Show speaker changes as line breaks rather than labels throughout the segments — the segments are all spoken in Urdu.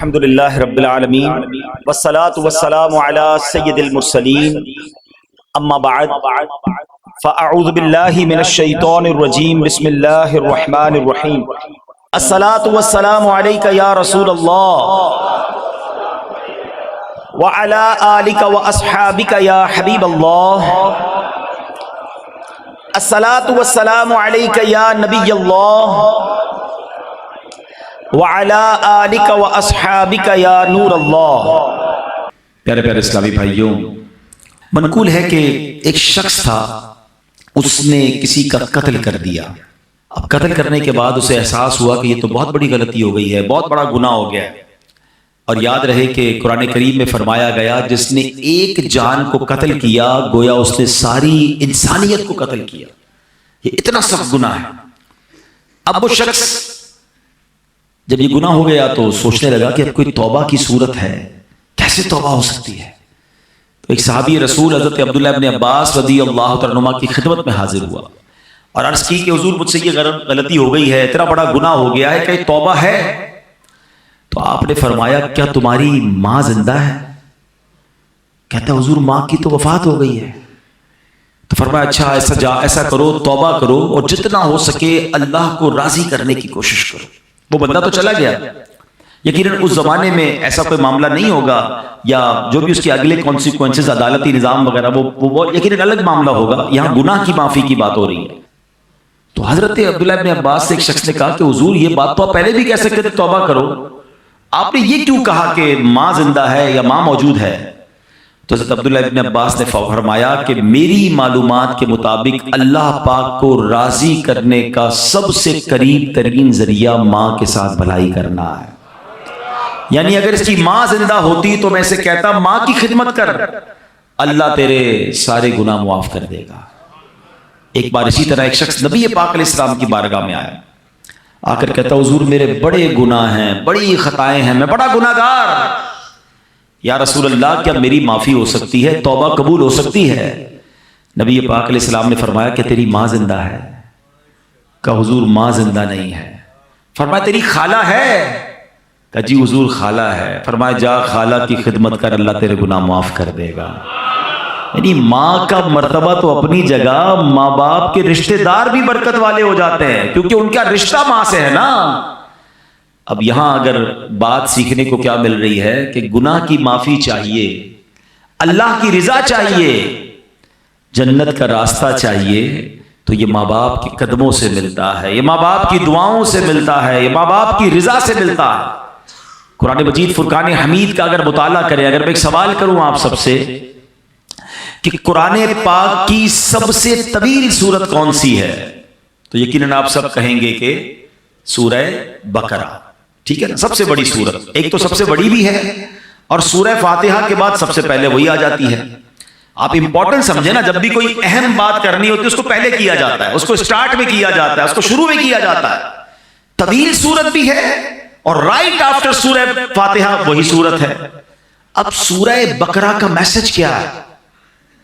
الحمدللہ رب العالمین والصلاة والسلام علی سید المرسلین اما بعد فاعوذ باللہ من الشیطان الرجیم بسم اللہ الرحمن الرحیم الصلاة والسلام علیک یا رسول اللہ وعلی آلک واصحابک یا حبیب اللہ الصلاة والسلام علیک یا نبی اللہ وَعَلَىٰ آلِكَ وَأَصْحَابِكَ يَا نور اللہ۔
پیارے پیارے اسلامی بھائیوں، منقول ہے کہ ایک شخص تھا، اس نے کسی کا قتل کر دیا۔ اب قتل کرنے کے بعد اسے احساس ہوا کہ یہ تو بہت بڑی غلطی ہو گئی ہے، بہت بڑا گناہ ہو گیا ہے۔ اور یاد رہے کہ قرآن کریم میں فرمایا گیا جس نے ایک جان کو قتل کیا گویا اس نے ساری انسانیت کو قتل کیا۔ یہ اتنا سخت گناہ ہے۔ اب وہ شخص جب یہ گناہ ہو گیا تو سوچنے لگا کہ اب کوئی توبہ کی صورت ہے، کیسے توبہ ہو سکتی ہے؟ تو ایک صحابی رسول حضرت عبداللہ ابن عباس رضی اللہ تعالیٰ عنہما کی خدمت میں حاضر ہوا اور عرض کی کہ حضور مجھ سے یہ غلطی ہو گئی ہے، اتنا بڑا گناہ ہو گیا ہے، کہ توبہ ہے؟ تو آپ نے فرمایا کیا تمہاری ماں زندہ ہے؟ کہتا حضور ماں کی تو وفات ہو گئی ہے۔ تو فرمایا اچھا ایسا کرو، توبہ کرو اور جتنا ہو سکے اللہ کو راضی کرنے کی کوشش کرو۔ وہ بندہ تو چلا گیا، یقیناً اس زمانے میں ایسا کوئی معاملہ نہیں ہوگا، یا جو بھی اس کے اگلے کانسیکوینسز عدالتی نظام وغیرہ وہ یقیناً الگ معاملہ ہوگا۔ یہاں گناہ کی معافی کی بات ہو رہی ہے۔ تو حضرت عبداللہ ابن عباس سے ایک شخص نے کہا کہ حضور یہ بات تو آپ پہلے بھی کہہ سکتے تھے توبہ کرو، آپ نے یہ کیوں کہا کہ ماں زندہ ہے یا ماں موجود ہے؟ تو حضرت عبداللہ ابن عباس نے فرمایا کہ میری معلومات کے مطابق اللہ پاک کو راضی کرنے کا سب سے قریب ترین ذریعہ ماں کے ساتھ بھلائی کرنا ہے۔ یعنی اگر اس کی ماں زندہ ہوتی تو میں اسے کہتا ماں کی خدمت کر، اللہ تیرے سارے گناہ معاف کر دے گا۔ ایک بار اسی طرح ایک شخص نبی پاک علیہ السلام کی بارگاہ میں آیا، آ کر کہتا حضور میرے بڑے گناہ ہیں، بڑی خطائیں ہیں، میں بڑا گناہ گار، یا رسول اللہ کیا میری معافی ہو سکتی ہے، توبہ قبول ہو سکتی ہے؟ نبی پاک علیہ السلام نے فرمایا کہ تیری ماں زندہ ہے؟ کہا حضور ماں زندہ نہیں ہے۔ فرمایا تیری خالہ ہے؟ کہا جی حضور خالہ ہے۔ فرمایا جا خالہ کی خدمت کر، اللہ تیرے گناہ معاف کر دے گا۔ یعنی ماں کا مرتبہ تو اپنی جگہ، ماں باپ کے رشتہ دار بھی برکت والے ہو جاتے ہیں کیونکہ ان کا رشتہ ماں سے ہے نا۔ اب یہاں اگر بات سیکھنے کو کیا مل رہی ہے کہ گناہ کی معافی چاہیے، اللہ کی رضا چاہیے، جنت کا راستہ چاہیے، تو یہ ماں باپ کے قدموں سے ملتا ہے، یہ ماں باپ کی دعاؤں سے ملتا ہے، یہ ماں باپ کی رضا سے ملتا ہے۔ قرآن مجید فرقان حمید کا اگر مطالعہ کریں، اگر میں ایک سوال کروں آپ سب سے کہ قرآن پاک کی سب سے طویل سورت کون سی ہے، تو یقیناً آپ سب کہیں گے کہ سورہ بقرہ، ٹھیک ہے نا، سب سے بڑی سورت۔ ایک تو سب سے بڑی بھی ہے اور سورہ فاتحہ کے بعد سب سے پہلے وہی آ جاتی ہے۔ آپ امپورٹنٹ سمجھیں نا، جب بھی کوئی اہم بات کرنی ہوتی ہے اس کو پہلے کیا جاتا ہے، اس کو سٹارٹ میں کیا جاتا ہے، اس کو شروع میں کیا جاتا ہے۔ طویل سورت بھی ہے اور رائٹ آفٹر سورہ فاتحہ وہی سورت ہے۔ اب سورہ بقرہ کا میسج کیا ہے؟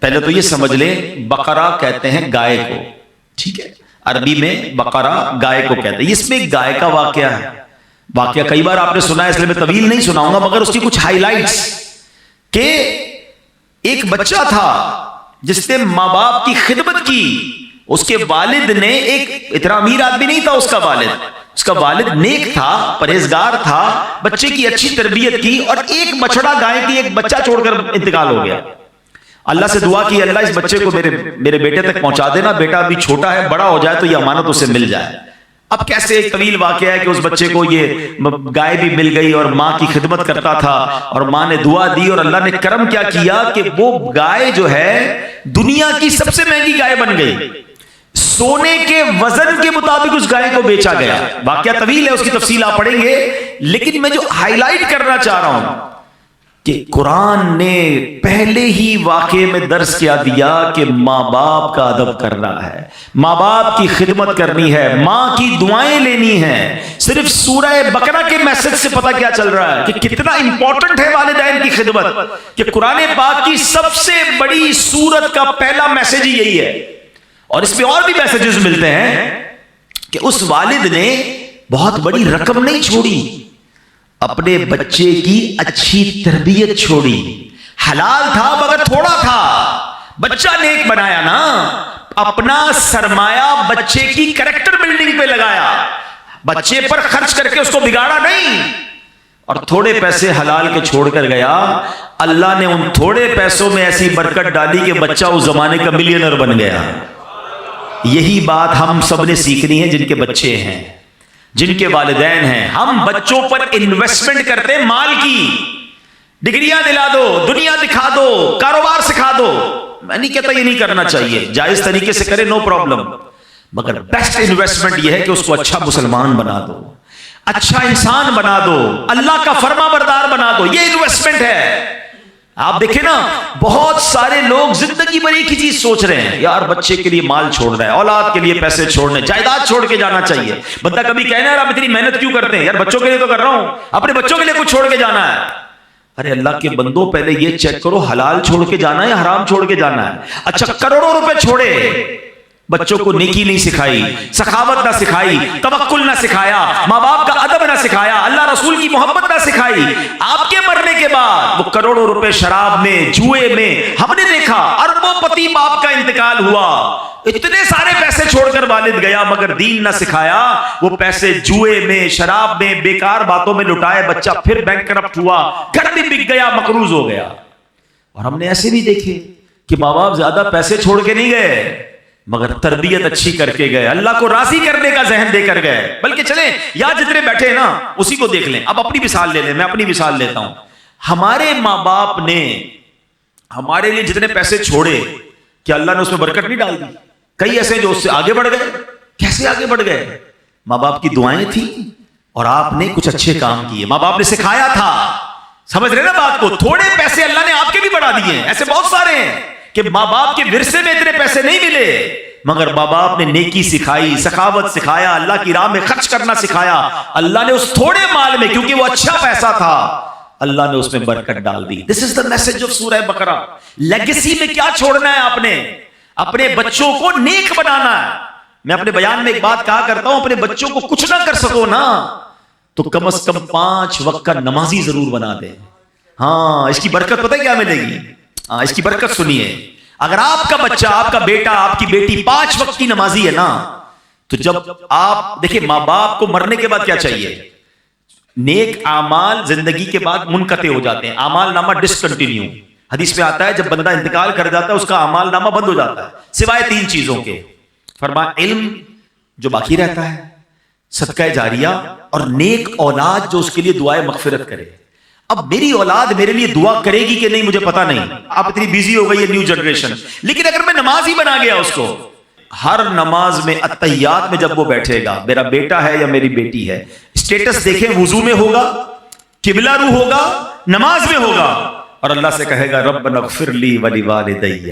پہلے تو یہ سمجھ لیں بقرہ کہتے ہیں گائے کو، ٹھیک ہے، عربی میں بقرہ گائے کو کہتے ہیں۔ اس میں ایک گائے کا واقعہ ہے، واقعہ کئی بار آپ نے سنا ہے اس لیے میں طویل نہیں سناؤں گا، مگر اس کی کچھ ہائی لائٹس کہ ایک بچہ تھا جس نے ماں باپ کی خدمت کی، اس کے والد نے، ایک اتنا امیر آدمی نہیں تھا اس کا والد نیک تھا، پرہیزگار تھا، بچے کی اچھی تربیت کی، اور ایک بچڑا گائے کی ایک بچہ چھوڑ کر انتقال ہو گیا۔ اللہ سے دعا کی اللہ اس بچے کو میرے بیٹے تک پہنچا دینا، بیٹا ابھی چھوٹا ہے، بڑا ہو جائے تو یہ امانت اسے مل جائے۔ اب کیسے ایک طویل واقعہ ہے کہ اس بچے کو یہ گائے بھی مل گئی اور ماں کی خدمت کرتا تھا، اور ماں نے دعا دی اور اللہ نے کرم کیا کیا کہ وہ گائے جو ہے دنیا کی سب سے مہنگی گائے بن گئی، سونے کے وزن کے مطابق اس گائے کو بیچا گیا۔ واقعہ طویل ہے، اس کی تفصیل آپ پڑھیں گے، لیکن میں جو ہائی لائٹ کرنا چاہ رہا ہوں کہ قرآن نے پہلے ہی واقعے میں درس کیا دیا کہ ماں باپ کا ادب کرنا ہے، ماں باپ کی خدمت کرنی ہے، ماں کی دعائیں لینی ہیں۔ صرف سورہ بقرہ کے میسج سے پتہ کیا چل رہا ہے کہ کتنا امپورٹنٹ ہے والدین کی خدمت، کہ قرآن پاک کی سب سے بڑی سورت کا پہلا میسج ہی یہی ہے۔ اور اس میں اور بھی میسجز ملتے ہیں کہ اس والد نے بہت بڑی رقم نہیں چھوڑی، اپنے بچے کی اچھی تربیت چھوڑی. حلال تھا مگر تھوڑا تھا, بچہ نیک بنایا نا, اپنا سرمایہ بچے کی کریکٹر بلڈنگ پہ لگایا, بچے پر خرچ کر کے اس کو بگاڑا نہیں, اور تھوڑے پیسے حلال کے چھوڑ کر گیا. اللہ نے ان تھوڑے پیسوں میں ایسی برکت ڈالی کہ بچہ اس زمانے کا ملینر بن گیا. یہی بات ہم سب نے سیکھنی ہے, جن کے بچے ہیں, جن کے والدین ہیں. ہم بچوں پر انویسٹمنٹ کرتے ہیں مال کی, ڈگریاں دلا دو, دنیا دکھا دو, کاروبار سکھا دو. میں نہیں کہتا یہ نہیں کرنا چاہیے, جائز طریقے سے کرے, نو پرابلم, مگر بیسٹ انویسٹمنٹ یہ ہے کہ اس کو اچھا مسلمان بنا دو, اچھا انسان بنا دو, اللہ کا فرما بردار بنا دو. یہ انویسٹمنٹ ہے. آپ دیکھیں نا, بہت سارے لوگ زندگی بھر ایک ہی چیز سوچ رہے ہیں, یار بچے کے لیے مال چھوڑنا ہے, اولاد کے لیے پیسے چھوڑنے, جائیداد چھوڑ کے جانا چاہیے. بندہ کبھی کہنا ہے آپ اتنی محنت کیوں کرتے ہیں, یار بچوں کے لیے تو کر رہا ہوں, اپنے بچوں کے لیے کچھ چھوڑ کے جانا ہے. ارے اللہ کے بندوں, پہلے یہ چیک کرو حلال چھوڑ کے جانا ہے یا حرام چھوڑ کے جانا ہے. اچھا کروڑوں روپے چھوڑے, بچوں کو نیکی نہیں سکھائی, سخاوت نہ سکھائی, توکل نہ سکھایا, ماں باپ کا ادب نہ سکھایا, اللہ رسول کی محبت نہ سکھائی. آپ کے مرنے کے بعد وہ کروڑوں روپے شراب میں, جوئے میں, ہم نے دیکھا اربوں پتی باپ کا انتقال ہوا, اتنے سارے پیسے چھوڑ کر والد گیا مگر دین نہ سکھایا. وہ پیسے جوئے میں, شراب میں, بیکار باتوں میں لٹائے, بچہ پھر بینکرپٹ ہوا, گھر بھی بک گیا, مقروض ہو گیا. اور ہم نے ایسے بھی دیکھے کہ ماں باپ زیادہ پیسے چھوڑ کے نہیں گئے مگر تربیت اچھی کر کے گئے, اللہ کو راضی کرنے کا ذہن دے کر گئے. بلکہ چلیں یا جتنے بیٹھے ہیں نا اسی کو دیکھ لیں. اب اپنی مثال لے لیں, میں اپنی مثال لیتا ہوں. ہمارے ماں باپ نے ہمارے لیے جتنے پیسے چھوڑے, کیا اللہ نے اس میں برکت نہیں ڈال دی؟ کئی ایسے جو اس سے آگے بڑھ گئے. کیسے آگے بڑھ گئے؟ ماں باپ کی دعائیں تھیں اور آپ نے کچھ اچھے کام کیے, ماں باپ نے سکھایا تھا. سمجھ رہے نا بات کو؟ تھوڑے پیسے اللہ نے آپ کے بھی بڑھا دیے. ایسے بہت سارے ہیں کہ ماں باپ کے ورثے میں اتنے پیسے نہیں ملے مگر ماں باپ نے نیکی سکھائی, سخاوت سکھایا, اللہ کی راہ میں خرچ کرنا سکھایا. اللہ نے اس تھوڑے مال میں, کیونکہ وہ اچھا پیسہ تھا, اللہ نے اس میں برکت ڈال دی. دس از دا میسج آف سورہ بقرہ. لیگیسی میں کیا چھوڑنا ہے آپ نے؟ اپنے بچوں کو نیک بنانا ہے. میں اپنے بیان میں ایک بات کہا کرتا ہوں, اپنے بچوں کو کچھ نہ کر سکو نا تو کم از کم 5 وقت کا نمازی ضرور بنا دے. ہاں اس کی برکت پتہ ہے کیا ملے گی؟ ہاں اس کی برکت سنیے. اگر آپ کا بچہ, آپ کا بیٹا, آپ کی بیٹی 5 وقت کی نمازی ہے نا, تو جب آپ دیکھیں ماں باپ کو مرنے کے بعد کیا چاہیے؟ نیک اعمال زندگی کے بعد منقطع ہو جاتے ہیں, اعمال نامہ ڈسکنٹینیو. حدیث میں آتا ہے جب بندہ انتقال کر جاتا ہے اس کا اعمال نامہ بند ہو جاتا ہے سوائے 3 چیزوں کے. فرمایا علم جو باقی رہتا ہے, صدقہ جاریہ, اور نیک اولاد جو اس کے لیے دعائے مغفرت کرے. اب میری اولاد میرے لیے دعا کرے گی کہ نہیں مجھے پتا نہیں, آپ اتنی بیزی ہو گئی ہے نیو جنریشن, لیکن اگر میں نماز ہی بنا گیا اس کو, ہر نماز میں اتحیات میں جب وہ بیٹھے گا, میرا بیٹا ہے یا میری بیٹی ہے, اسٹیٹس دیکھیں, وضو میں ہوگا, قبلہ رو ہوگا, نماز میں ہوگا, اور اللہ سے کہے گا ربنا اغفر لی ولوالدی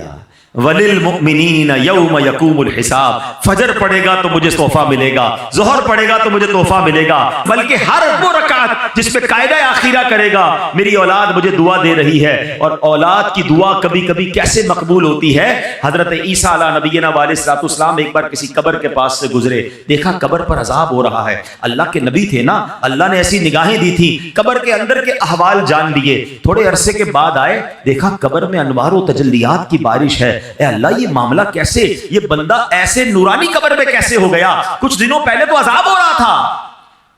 وللمؤمنین یوم یقوم الحساب. فجر پڑھے گا تو مجھے تحفہ ملے گا, ظہر پڑھے گا تو مجھے تحفہ ملے گا, بلکہ ہر وہ رکعت جس پہ قاعدہ آخرہ کرے گا میری اولاد مجھے دعا دے رہی ہے. اور اولاد کی دعا کبھی کبھی کیسے مقبول ہوتی ہے. حضرت عیسیٰ علیہ نبینا علیہ السلام ایک بار کسی قبر کے پاس سے گزرے, دیکھا قبر پر عذاب ہو رہا ہے. اللہ کے نبی تھے نا, اللہ نے ایسی نگاہیں دی تھی, قبر کے اندر کے احوال جان لیے. تھوڑے عرصے کے بعد آئے, دیکھا قبر میں انوار و تجلیات کی بارش ہے. اے اللہ یہ معاملہ کیسے, یہ بندہ ایسے نورانی قبر میں کیسے ہو گیا؟ کچھ دنوں پہلے تو عذاب ہو رہا تھا.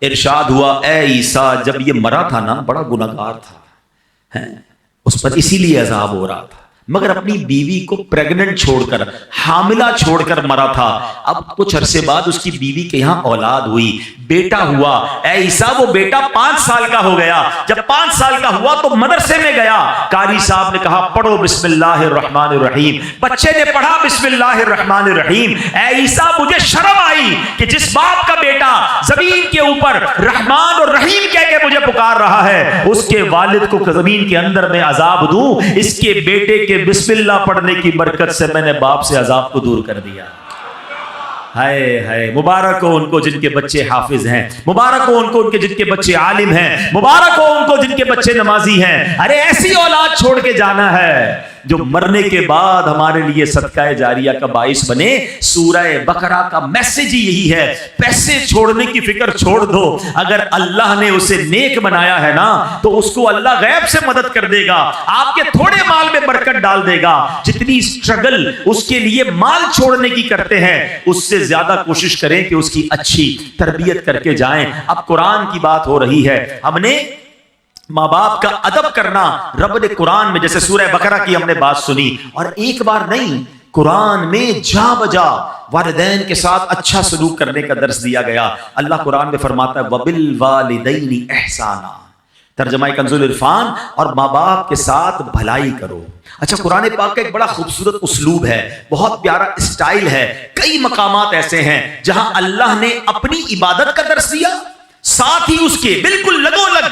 ارشاد ہوا اے عیسیٰ جب یہ مرا تھا نا بڑا گنہگار تھا, اس پر اسی لیے عذاب ہو رہا تھا, مگر اپنی بیوی کو پریگننٹ چھوڑ کر, حاملہ چھوڑ کر مرا تھا. اب کچھ عرصے بعد اس کی بیوی کے یہاں اولاد ہوئی, بیٹا ہوا. اے عیسیٰ وہ بیٹا 5 سال کا ہو گیا. جب 5 سال کا ہوا تو مدرسے میں گیا, قاری صاحب نے کہا پڑھو بسم اللہ الرحمن الرحیم. بچے نے پڑھا بسم اللہ الرحمن الرحیم. اے عیسیٰ مجھے شرم آئی کہ جس باپ کا بیٹا زمین کے اوپر رحمان اور رحیم کہہ کے مجھے پکار رہا ہے, اس کے والد کو زمین کے اندر میں عذاب دوں. اس کے بیٹے کے بسم اللہ پڑھنے کی برکت سے میں نے باپ سے عذاب کو دور کر دیا. ہائے ہائے, مبارک ہو ان کو جن کے بچے حافظ ہیں, مبارک ہو ان کو جن کے بچے عالم ہیں, مبارک ہو ان کو جن کے بچے نمازی ہیں. ارے ایسی اولاد چھوڑ کے جانا ہے جو مرنے کے بعد ہمارے لیے صدقہ جاریہ کا باعث بنے. سورہ بقرہ کا میسج ہی یہی ہے. پیسے چھوڑنے کی فکر چھوڑ دو. اگر اللہ نے اسے نیک بنایا ہے نا تو اس کو اللہ غیب سے مدد کر دے گا. آپ کے تھوڑے مال میں برکت ڈال دے گا. جتنی اسٹرگل اس کے لیے مال چھوڑنے کی کرتے ہیں اس سے زیادہ کوشش کریں کہ اس کی اچھی تربیت کر کے جائیں. اب قرآن کی بات ہو رہی ہے. ہم نے ماں باپ کا ادب کرنا رب نے قرآن میں جیسے سورہ بقرہ کی ہم نے بات سنی اور ایک بار نہیں قرآن میں جا بجا والدین کے ساتھ اچھا سلوک کرنے کا درس دیا گیا. اللہ قرآن میں فرماتا ہے وَبِالْوَالِدَيْنِ إِحْسَانًا. ترجمہ کنز العرفان اور ماں باپ کے ساتھ بھلائی کرو. اچھا قرآن پاک کا ایک بڑا خوبصورت اسلوب ہے, بہت پیارا اسٹائل ہے. کئی مقامات ایسے ہیں جہاں اللہ نے اپنی عبادت کا درس دیا, ساتھ ہی اس کے بالکل لگو لگ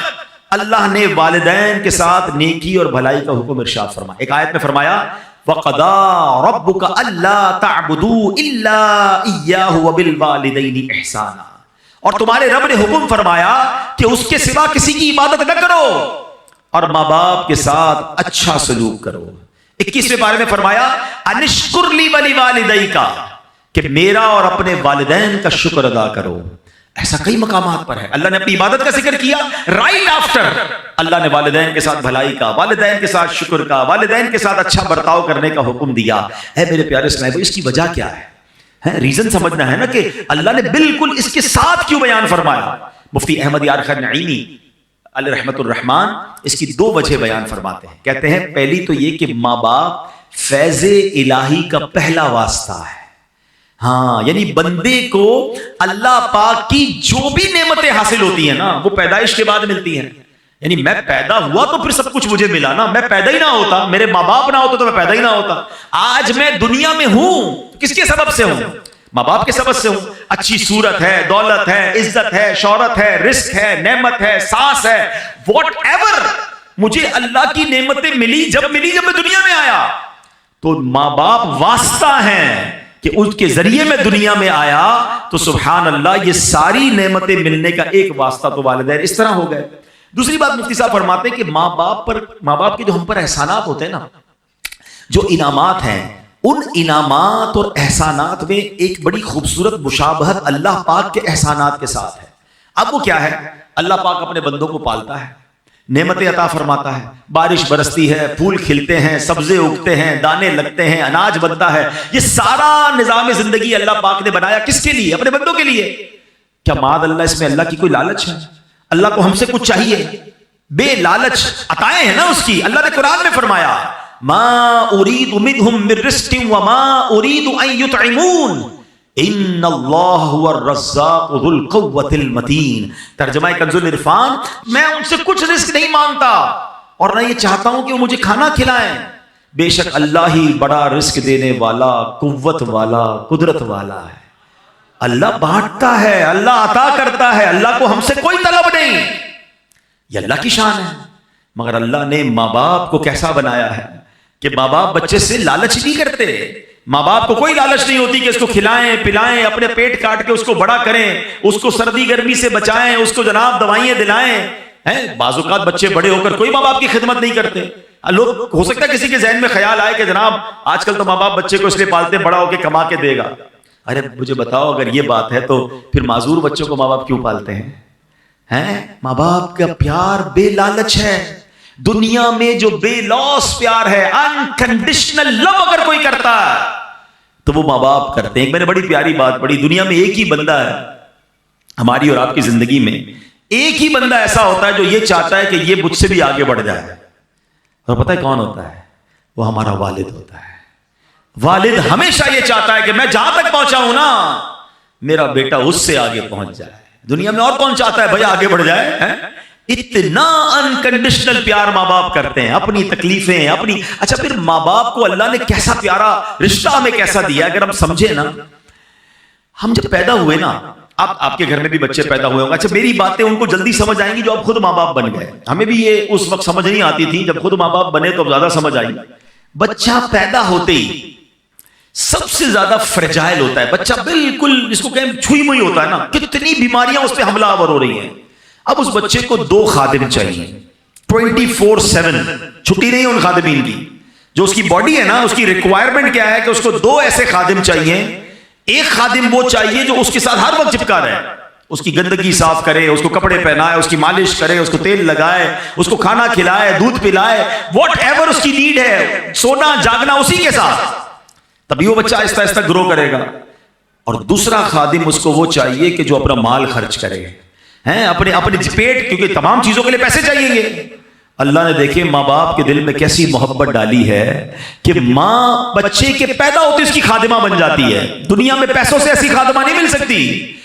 اللہ نے والدین کے ساتھ نیکی اور بھلائی کا حکم ارشاد فرمایا. ایک آیت میں فرمایا وَقَضَىٰ رَبُّكَ أَلَّا تَعْبُدُوا إِلَّا إِيَّاهُ وَبِالْوَالِدَيْنِ إِحْسَانًا. اور تمہارے رب نے حکم فرمایا کہ اس کے سوا کسی کی عبادت نہ کرو اور ماں باپ کے ساتھ اچھا سلوک کرو. 21ویں پارے میں فرمایا انشکر لی وَلِوَالِدَيْكَ, کہ میرا اور اپنے والدین کا شکر ادا کرو. ایسا کئی مقامات پر ہے. اللہ نے اپنی عبادت کا ذکر کیا, رائٹ آفٹر اللہ نے والدین کے ساتھ بھلائی کا, والدین کے ساتھ شکر کا, والدین کے ساتھ اچھا برتاؤ کرنے کا حکم دیا. ہے میرے پیارے اسلام, اس کی وجہ کیا ہے؟ ریزن سمجھنا ہے نا کہ اللہ نے بالکل اس کے ساتھ کیوں بیان فرمایا. مفتی احمد یار خان نعیمی علیہ رحمت الرحمان اس کی 2 وجہ بیان فرماتے ہیں. کہتے ہیں پہلی تو یہ کہ ماں باپ فیض الہی کا پہلا واسطہ ہے. ہاں یعنی بندے کو اللہ پاک کی جو بھی نعمتیں حاصل ہوتی ہیں نا وہ پیدائش کے بعد ملتی ہیں. یعنی میں پیدا ہوا تو پھر سب کچھ مجھے ملا نا. میں پیدا ہی نہ ہوتا, میرے ماں باپ نہ ہوتے تو میں پیدا ہی نہ ہوتا. آج میں دنیا میں ہوں کس کے سبب سے ہوں؟ ماں باپ کے سبب سے ہوں. اچھی صورت ہے, دولت ہے, عزت ہے, شہرت ہے, رزق ہے, نعمت ہے, سانس ہے, واٹ ایور مجھے اللہ کی نعمتیں ملی جب میں دنیا میں آیا. تو ماں باپ واسطہ ہیں کہ اس کے ذریعے میں دنیا میں آیا. تو سبحان اللہ یہ ساری نعمتیں ملنے کا ایک واسطہ تو والدین اس طرح ہو گئے. دوسری بات مفتی صاحب فرماتے ہیں کہ ماں باپ کے جو ہم پر احسانات ہوتے ہیں نا, جو انعامات ہیں, ان انعامات اور احسانات میں ایک بڑی خوبصورت مشابہت اللہ پاک کے احسانات کے ساتھ ہے. اب وہ کیا ہے؟ اللہ پاک اپنے بندوں کو پالتا ہے, نعمتیں عطا فرماتا ہے, بارش برستی ہے, پھول کھلتے ہیں, سبزے اگتے ہیں, دانے لگتے ہیں, اناج بنتا ہے. یہ سارا نظام زندگی اللہ پاک نے بنایا کس کے لیے؟ اپنے بندوں کے لیے. کیا معاذ اللہ اس میں اللہ کی کوئی لالچ ہے؟ اللہ کو ہم سے کچھ چاہیے؟ بے لالچ عطائیں ہیں نا اس کی. اللہ نے قرآن میں فرمایا ما اريد منهم من رزق وما اريد ان يطعمون ان اللہ هو الرزاق ذو القوة المتین. ترجمہ کنز العرفان, میں ان سے کچھ رزق نہیں مانگتا اور نہ یہ چاہتا ہوں کہ وہ مجھے کھانا کھلائیں. بے شک اللہ ہی بڑا رزق دینے والا, قوت والا, قدرت والا ہے. اللہ بانٹتا ہے, اللہ عطا کرتا ہے, اللہ کو ہم سے کوئی طلب نہیں. یہ اللہ کی شان ہے. مگر اللہ نے ماں باپ کو کیسا بنایا ہے کہ ماں باپ بچے سے لالچ نہیں کرتے. ماں باپ کو کوئی لالچ نہیں ہوتی کہ اس کو کھلائیں پلائیں, اپنے پیٹ کاٹ کے اس کو بڑا کریں, اس کو سردی گرمی سے بچائیں, اس کو جناب دوائیں دلائیں. بعض اوقات بچے بڑے ہو کر کوئی ماں باپ کی خدمت نہیں کرتے. لوگ ہو سکتا ہے کسی کے ذہن میں خیال آئے کہ جناب آج کل تو ماں باپ بچے کو اس لیے پالتے بڑا ہو کے کما کے دے گا. ارے مجھے بتاؤ اگر یہ بات ہے تو پھر معذور بچوں کو ماں باپ کیوں پالتے ہیں؟ ماں باپ کا پیار بے لالچ ہے. دنیا میں جو بے لوس پیار ہے, انکنڈیشنل لو اگر کوئی کرتا ہے تو وہ ماں باپ کرتے ہیں. میں نے بڑی پیاری بات پڑھی, دنیا میں ایک ہی بندہ ہے ہماری اور آپ کی زندگی میں, ایک ہی بندہ ایسا ہوتا ہے جو یہ چاہتا ہے کہ یہ مجھ سے بھی آگے بڑھ جائے. اور پتہ ہے کون ہوتا ہے؟ وہ ہمارا والد ہوتا ہے. والد ہمیشہ یہ چاہتا ہے کہ میں جہاں تک پہنچا ہوں نا میرا بیٹا اس سے آگے پہنچ جائے. دنیا میں اور کون چاہتا ہے بھائی آگے بڑھ جائے؟ اتنا انکنڈیشنل پیار ماں باپ کرتے ہیں, اپنی تکلیفیں اپنی. اچھا پھر ماں باپ کو اللہ نے کیسا پیارا رشتہ ہمیں کیسا دیا اگر ہم سمجھے نا. ہم جب پیدا ہوئے نا, آپ کے گھر میں بھی بچے پیدا ہوئے ہوں گے. اچھا میری باتیں ان کو جلدی سمجھ آئیں گی جو اب خود ماں باپ بن گئے. ہمیں بھی یہ اس وقت سمجھ نہیں آتی تھی, جب خود ماں باپ بنے تو اب زیادہ سمجھ آئی. بچہ پیدا ہوتے ہی سب سے زیادہ فریجائل ہوتا ہے بچہ, بالکل جس کو کہیں چھوئی موئی ہوتا ہے نا, کتنی بیماریاں اس پہ حملہ آور ہو رہی ہیں. اب اس بچے کو 2 خادم چاہیے 24/7, چھٹی نہیں ان خادمین کی. جو اس کی باڈی ہے نا، اس کی ریکوائرمنٹ کیا ہے کہ اس کو 2 ایسے خادم چاہیے. ایک خادم وہ چاہیے جو اس کے ساتھ ہر وقت چپکا رہے، اس کی گندگی صاف کرے، اس کو کپڑے پہنائے، اس کی مالش کرے، اس کو تیل لگائے، اس کو کھانا کھلائے، دودھ پلائے، واٹ ایور اس کی نیڈ ہے، سونا جاگنا اسی کے ساتھ، تبھی وہ بچہ آہستہ آہستہ گرو کرے گا. اور دوسرا خادم اس کو وہ چاہیے کہ جو اپنا مال خرچ کرے ہیں، اپنے پیٹ، کیونکہ تمام چیزوں کے لیے پیسے چاہیے گے. اللہ نے دیکھے ماں باپ کے دل میں کیسی محبت ڈالی ہے کہ ماں بچے کے پیدا ہوتے اس کی خادمہ بن جاتی ہے. دنیا میں پیسوں سے ایسی خادمہ نہیں مل سکتی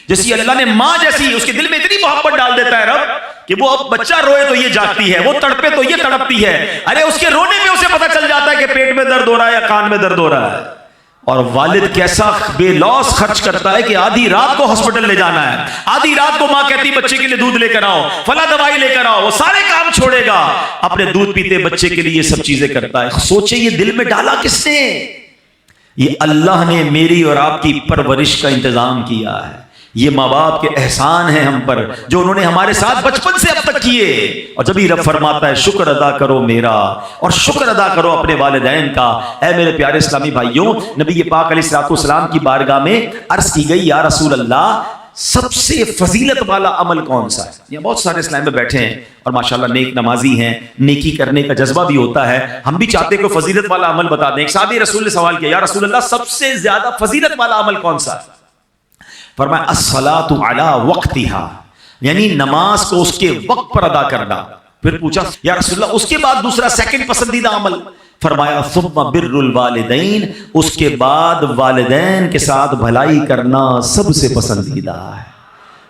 جیسی اللہ نے ماں جیسی، اس کے دل میں اتنی محبت ڈال دیتا ہے رب کہ وہ اب بچہ روئے تو یہ جاگتی ہے، وہ تڑپے تو یہ تڑپتی ہے. ارے اس کے رونے میں اسے پتہ چل جاتا ہے کہ پیٹ میں درد ہو رہا ہے یا کان میں درد ہو رہا ہے. اور والد کیسا بے لوس خرچ کرتا ہے کہ آدھی رات کو ہاسپٹل لے جانا ہے، آدھی رات کو ماں کہتی بچے کے لیے دودھ لے کر آؤ، فلاں دوائی لے کر آؤ، وہ سارے کام چھوڑے گا، اپنے دودھ پیتے بچے کے لیے یہ سب چیزیں کرتا ہے. سوچے یہ دل میں ڈالا کس نے؟ یہ اللہ نے میری اور آپ کی پرورش کا انتظام کیا ہے. یہ ماں باپ کے احسان ہیں ہم پر جو انہوں نے ہمارے ساتھ بچپن سے اب تک کیے. اور جب ہی رب فرماتا ہے شکر ادا کرو میرا اور شکر ادا کرو اپنے والدین کا. اے میرے پیارے اسلامی بھائیوں، نبی پاک علیہ الصلوۃ والسلام کی بارگاہ میں عرض کی گئی یا رسول اللہ سب سے فضیلت والا عمل کون سا ہے؟ یہ بہت سارے اسلام میں بیٹھے ہیں اور ماشاءاللہ نیک نمازی ہیں، نیکی کرنے کا جذبہ بھی ہوتا ہے، ہم بھی چاہتے ہیں کہ فضیلت والا عمل بتا دیں. ایک صحابی رسول نے سوال کیا یا رسول اللہ سب سے زیادہ فضیلت والا عمل کون سا ہے؟ فرمایا الصلاۃ علی وقتہا، یعنی نماز کو اس کے وقت پر ادا کرنا. پھر پوچھا یا رسول اللہ اس کے بعد دوسرا سیکنڈ پسندیدہ عمل؟ فرمایا ثم بر الوالدین، اس کے بعد والدین کے ساتھ بھلائی کرنا سب سے پسندیدہ ہے.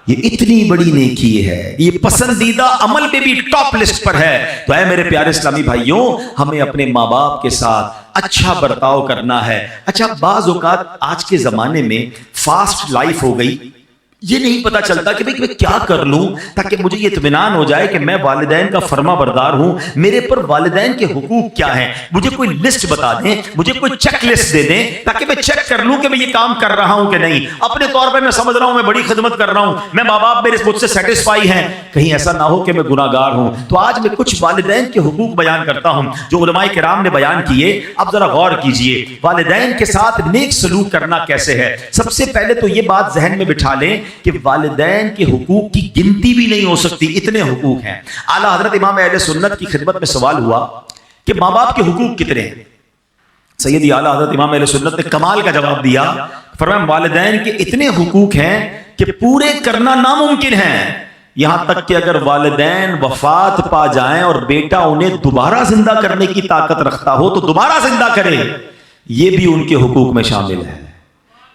یہ اتنی بڑی نیکی ہے، یہ پسندیدہ عمل میں بھی ٹاپ لسٹ پر ہے. تو اے میرے پیارے اسلامی بھائیوں، ہمیں اپنے ماں باپ کے ساتھ اچھا برتاؤ کرنا ہے. اچھا بعض اوقات آج کے زمانے میں فاسٹ لائف ہو گئی، یہ نہیں پتا چلتا کہ میں کیا کر لوں تاکہ مجھے یہ اطمینان ہو جائے کہ میں والدین کا فرما بردار ہوں. میرے پر والدین کے حقوق کیا ہیں؟ مجھے کوئی لسٹ بتا دیں، مجھے کوئی چیک لسٹ دے دیں تاکہ میں چیک کر لوں کہ میں یہ کام کر رہا ہوں کہ نہیں. اپنے طور پہ میں سمجھ رہا ہوں میں بڑی خدمت کر رہا ہوں، میں ماں باپ میرے مجھ سے سیٹسفائی ہیں، کہیں ایسا نہ ہو کہ میں گناہ گار ہوں. تو آج میں کچھ والدین کے حقوق بیان کرتا ہوں جو علماء کرام نے بیان کیے. اب ذرا غور کیجئے والدین کے ساتھ نیک سلوک کرنا کیسے ہے. سب سے پہلے تو یہ بات ذہن میں بٹھا لیں کہ والدین کے حقوق کی گنتی بھی نہیں ہو سکتی، اتنے حقوق ہیں. اعلیٰ حضرت امام اہل سنت کی خدمت میں سوال ہوا کہ ماں باپ کے حقوق کتنے ہیں؟ سیدی اعلیٰ حضرت امام اہل سنت نے کمال کا جواب دیا. فرمایا والدین کے اتنے حقوق ہیں کہ پورے کرنا ناممکن ہے. یہاں تک کہ اگر والدین وفات پا جائیں اور بیٹا انہیں دوبارہ زندہ کرنے کی طاقت رکھتا ہو تو دوبارہ زندہ کرے، یہ بھی ان کے حقوق میں شامل ہے.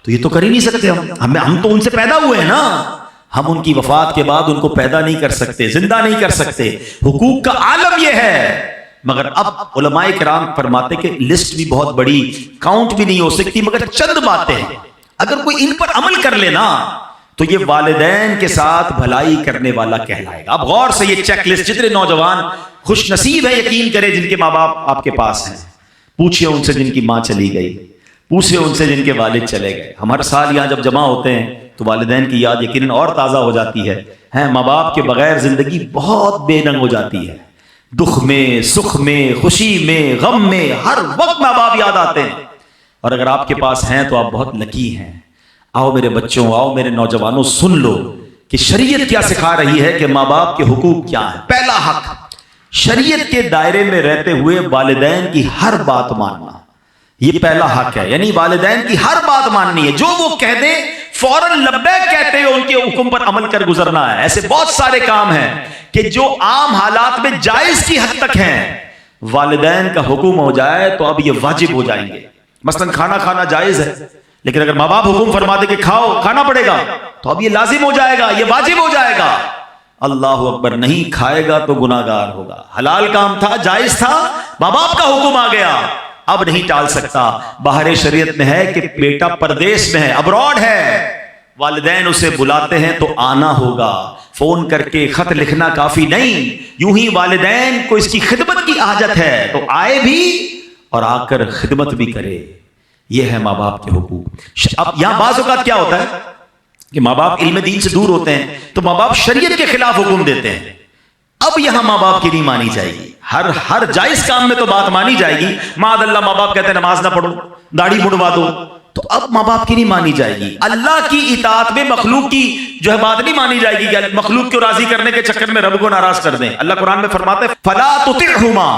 تو یہ تو کر ہی نہیں سکتے ہم تو ان سے پیدا ہوئے ہیں نا، ہم ان کی وفات کے بعد ان کو پیدا نہیں کر سکتے، زندہ نہیں کر سکتے. حقوق کا عالم یہ ہے. مگر اب علماء کرام فرماتے کہ لسٹ بھی بہت بڑی، کاؤنٹ بھی نہیں ہو سکتی، مگر چند باتیں اگر کوئی ان پر عمل کر لینا تو یہ والدین کے ساتھ بھلائی کرنے والا کہلائے گا. اب غور سے یہ چیک لسٹ، جتنے نوجوان خوش نصیب ہے یقین کرے جن کے ماں باپ آپ کے پاس ہیں، پوچھئے ان سے جن کی ماں چلی گئی، پوچھئے ان سے جن کے والد چلے گئے. ہم ہر سال یہاں جب جمع ہوتے ہیں تو والدین کی یاد یقیناً اور تازہ ہو جاتی ہے. ماں باپ کے بغیر زندگی بہت بے رنگ ہو جاتی ہے. دکھ میں، سکھ میں، خوشی میں، غم میں، ہر وقت ماں باپ یاد آتے ہیں. اور اگر آپ کے پاس ہیں تو آپ بہت لکی ہیں. آؤ میرے بچوں، آؤ میرے نوجوانوں، سن لو کہ شریعت کیا سکھا رہی ہے کہ ماں باپ کے حقوق کیا ہیں. پہلا حق، شریعت کے دائرے میں رہتے ہوئے والدین کی ہر بات ماننا. یہ پہلا حق ہے، یعنی والدین کی ہر بات ماننی ہے. جو وہ کہہ دیں فوراً لبیک کہتے ہوئے ان کے حکم پر عمل کر گزرنا ہے. ایسے بہت سارے کام ہیں کہ جو عام حالات میں جائز کی حد تک ہیں، والدین کا حکم ہو جائے تو اب یہ واجب ہو جائیں گے. مثلا کھانا کھانا جائز ہے، لیکن اگر ماں باپ حکم فرما دے کہ کھاؤ، کھانا پڑے گا، تو اب یہ لازم ہو جائے گا، یہ واجب ہو جائے گا. اللہ اکبر، نہیں کھائے گا تو گناہ گار ہوگا. حلال کام تھا، جائز تھا، ماں باپ کا حکم آ گیا، اب نہیں ٹال سکتا. باہر شریعت میں ہے کہ بیٹا پردیس میں ہے، ابراڈ ہے، والدین اسے بلاتے ہیں تو آنا ہوگا. فون کر کے خط لکھنا کافی نہیں، یوں ہی والدین کو اس کی خدمت کی حاجت ہے تو آئے بھی اور آ کر خدمت بھی کرے. یہ ہے ماں باپ کے حقوق. اب یہاں بعض اوقات کیا ہوتا ہے کہ ماں باپ علم دین سے دور ہوتے ہیں تو ماں باپ شریعت کے خلاف حکم دیتے ہیں. اب یہاں ماں باپ کی نہیں مانی جائے گی. ہر جائز کام میں تو بات مانی جائے گی. معاذ اللہ ماں باپ کہتے ہیں نماز نہ پڑھو، داڑھی منڈوا دو، تو اب ماں باپ کی نہیں مانی جائے گی. اللہ کی اطاعت میں مخلوق کی جو ہے بات نہیں مانی جائے گی کہ مخلوق کو راضی کرنے کے چکر میں رب کو ناراض کر دیں. اللہ قرآن میں فرماتے ہیں فلا تطعهما،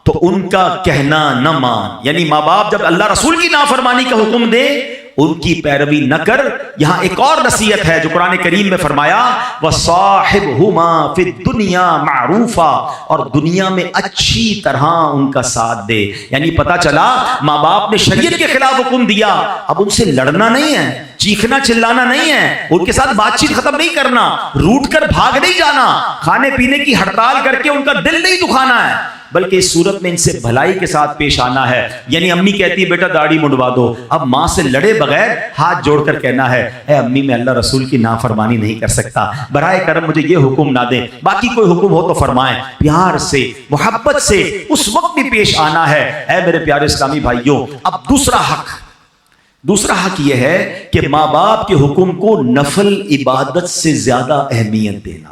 تو ان کا کہنا نہ مان. یعنی ماں باپ جب اللہ رسول کی نافرمانی کا حکم دے ان کی پیروی نہ کر. یہاں ایک اور نصیحت ہے جو قرآن کریم میں فرمایا وَصَاحِبْهُمَا فِي الدُّنْيَا مَعْرُوفًا، اور دنیا میں اچھی طرح ان کا ساتھ دے. یعنی پتا چلا ماں باپ نے شریعت کے خلاف حکم دیا، اب ان سے لڑنا نہیں ہے، چیخنا چلانا نہیں ہے، ان کے ساتھ بات چیت ختم نہیں کرنا، روٹ کر بھاگ نہیں جانا، کھانے پینے کی ہڑتال کر کے ان کا دل نہیں دکھانا ہے، بلکہ اس صورت میں ان سے بھلائی کے ساتھ پیش آنا ہے. یعنی امی کہتی ہے بیٹا داڑھی منڈوا دو، اب ماں سے لڑے بغیر ہاتھ جوڑ کر کہنا ہے اے امی میں اللہ رسول کی نافرمانی نہیں کر سکتا، براہ کرم مجھے یہ حکم نہ دیں، باقی کوئی حکم ہو تو فرمائیں. پیار سے محبت سے اس وقت بھی پیش آنا ہے. اے میرے پیارے اسلامی بھائیوں، اب دوسرا حق یہ ہے کہ ماں باپ کے حکم کو نفل عبادت سے زیادہ اہمیت دینا.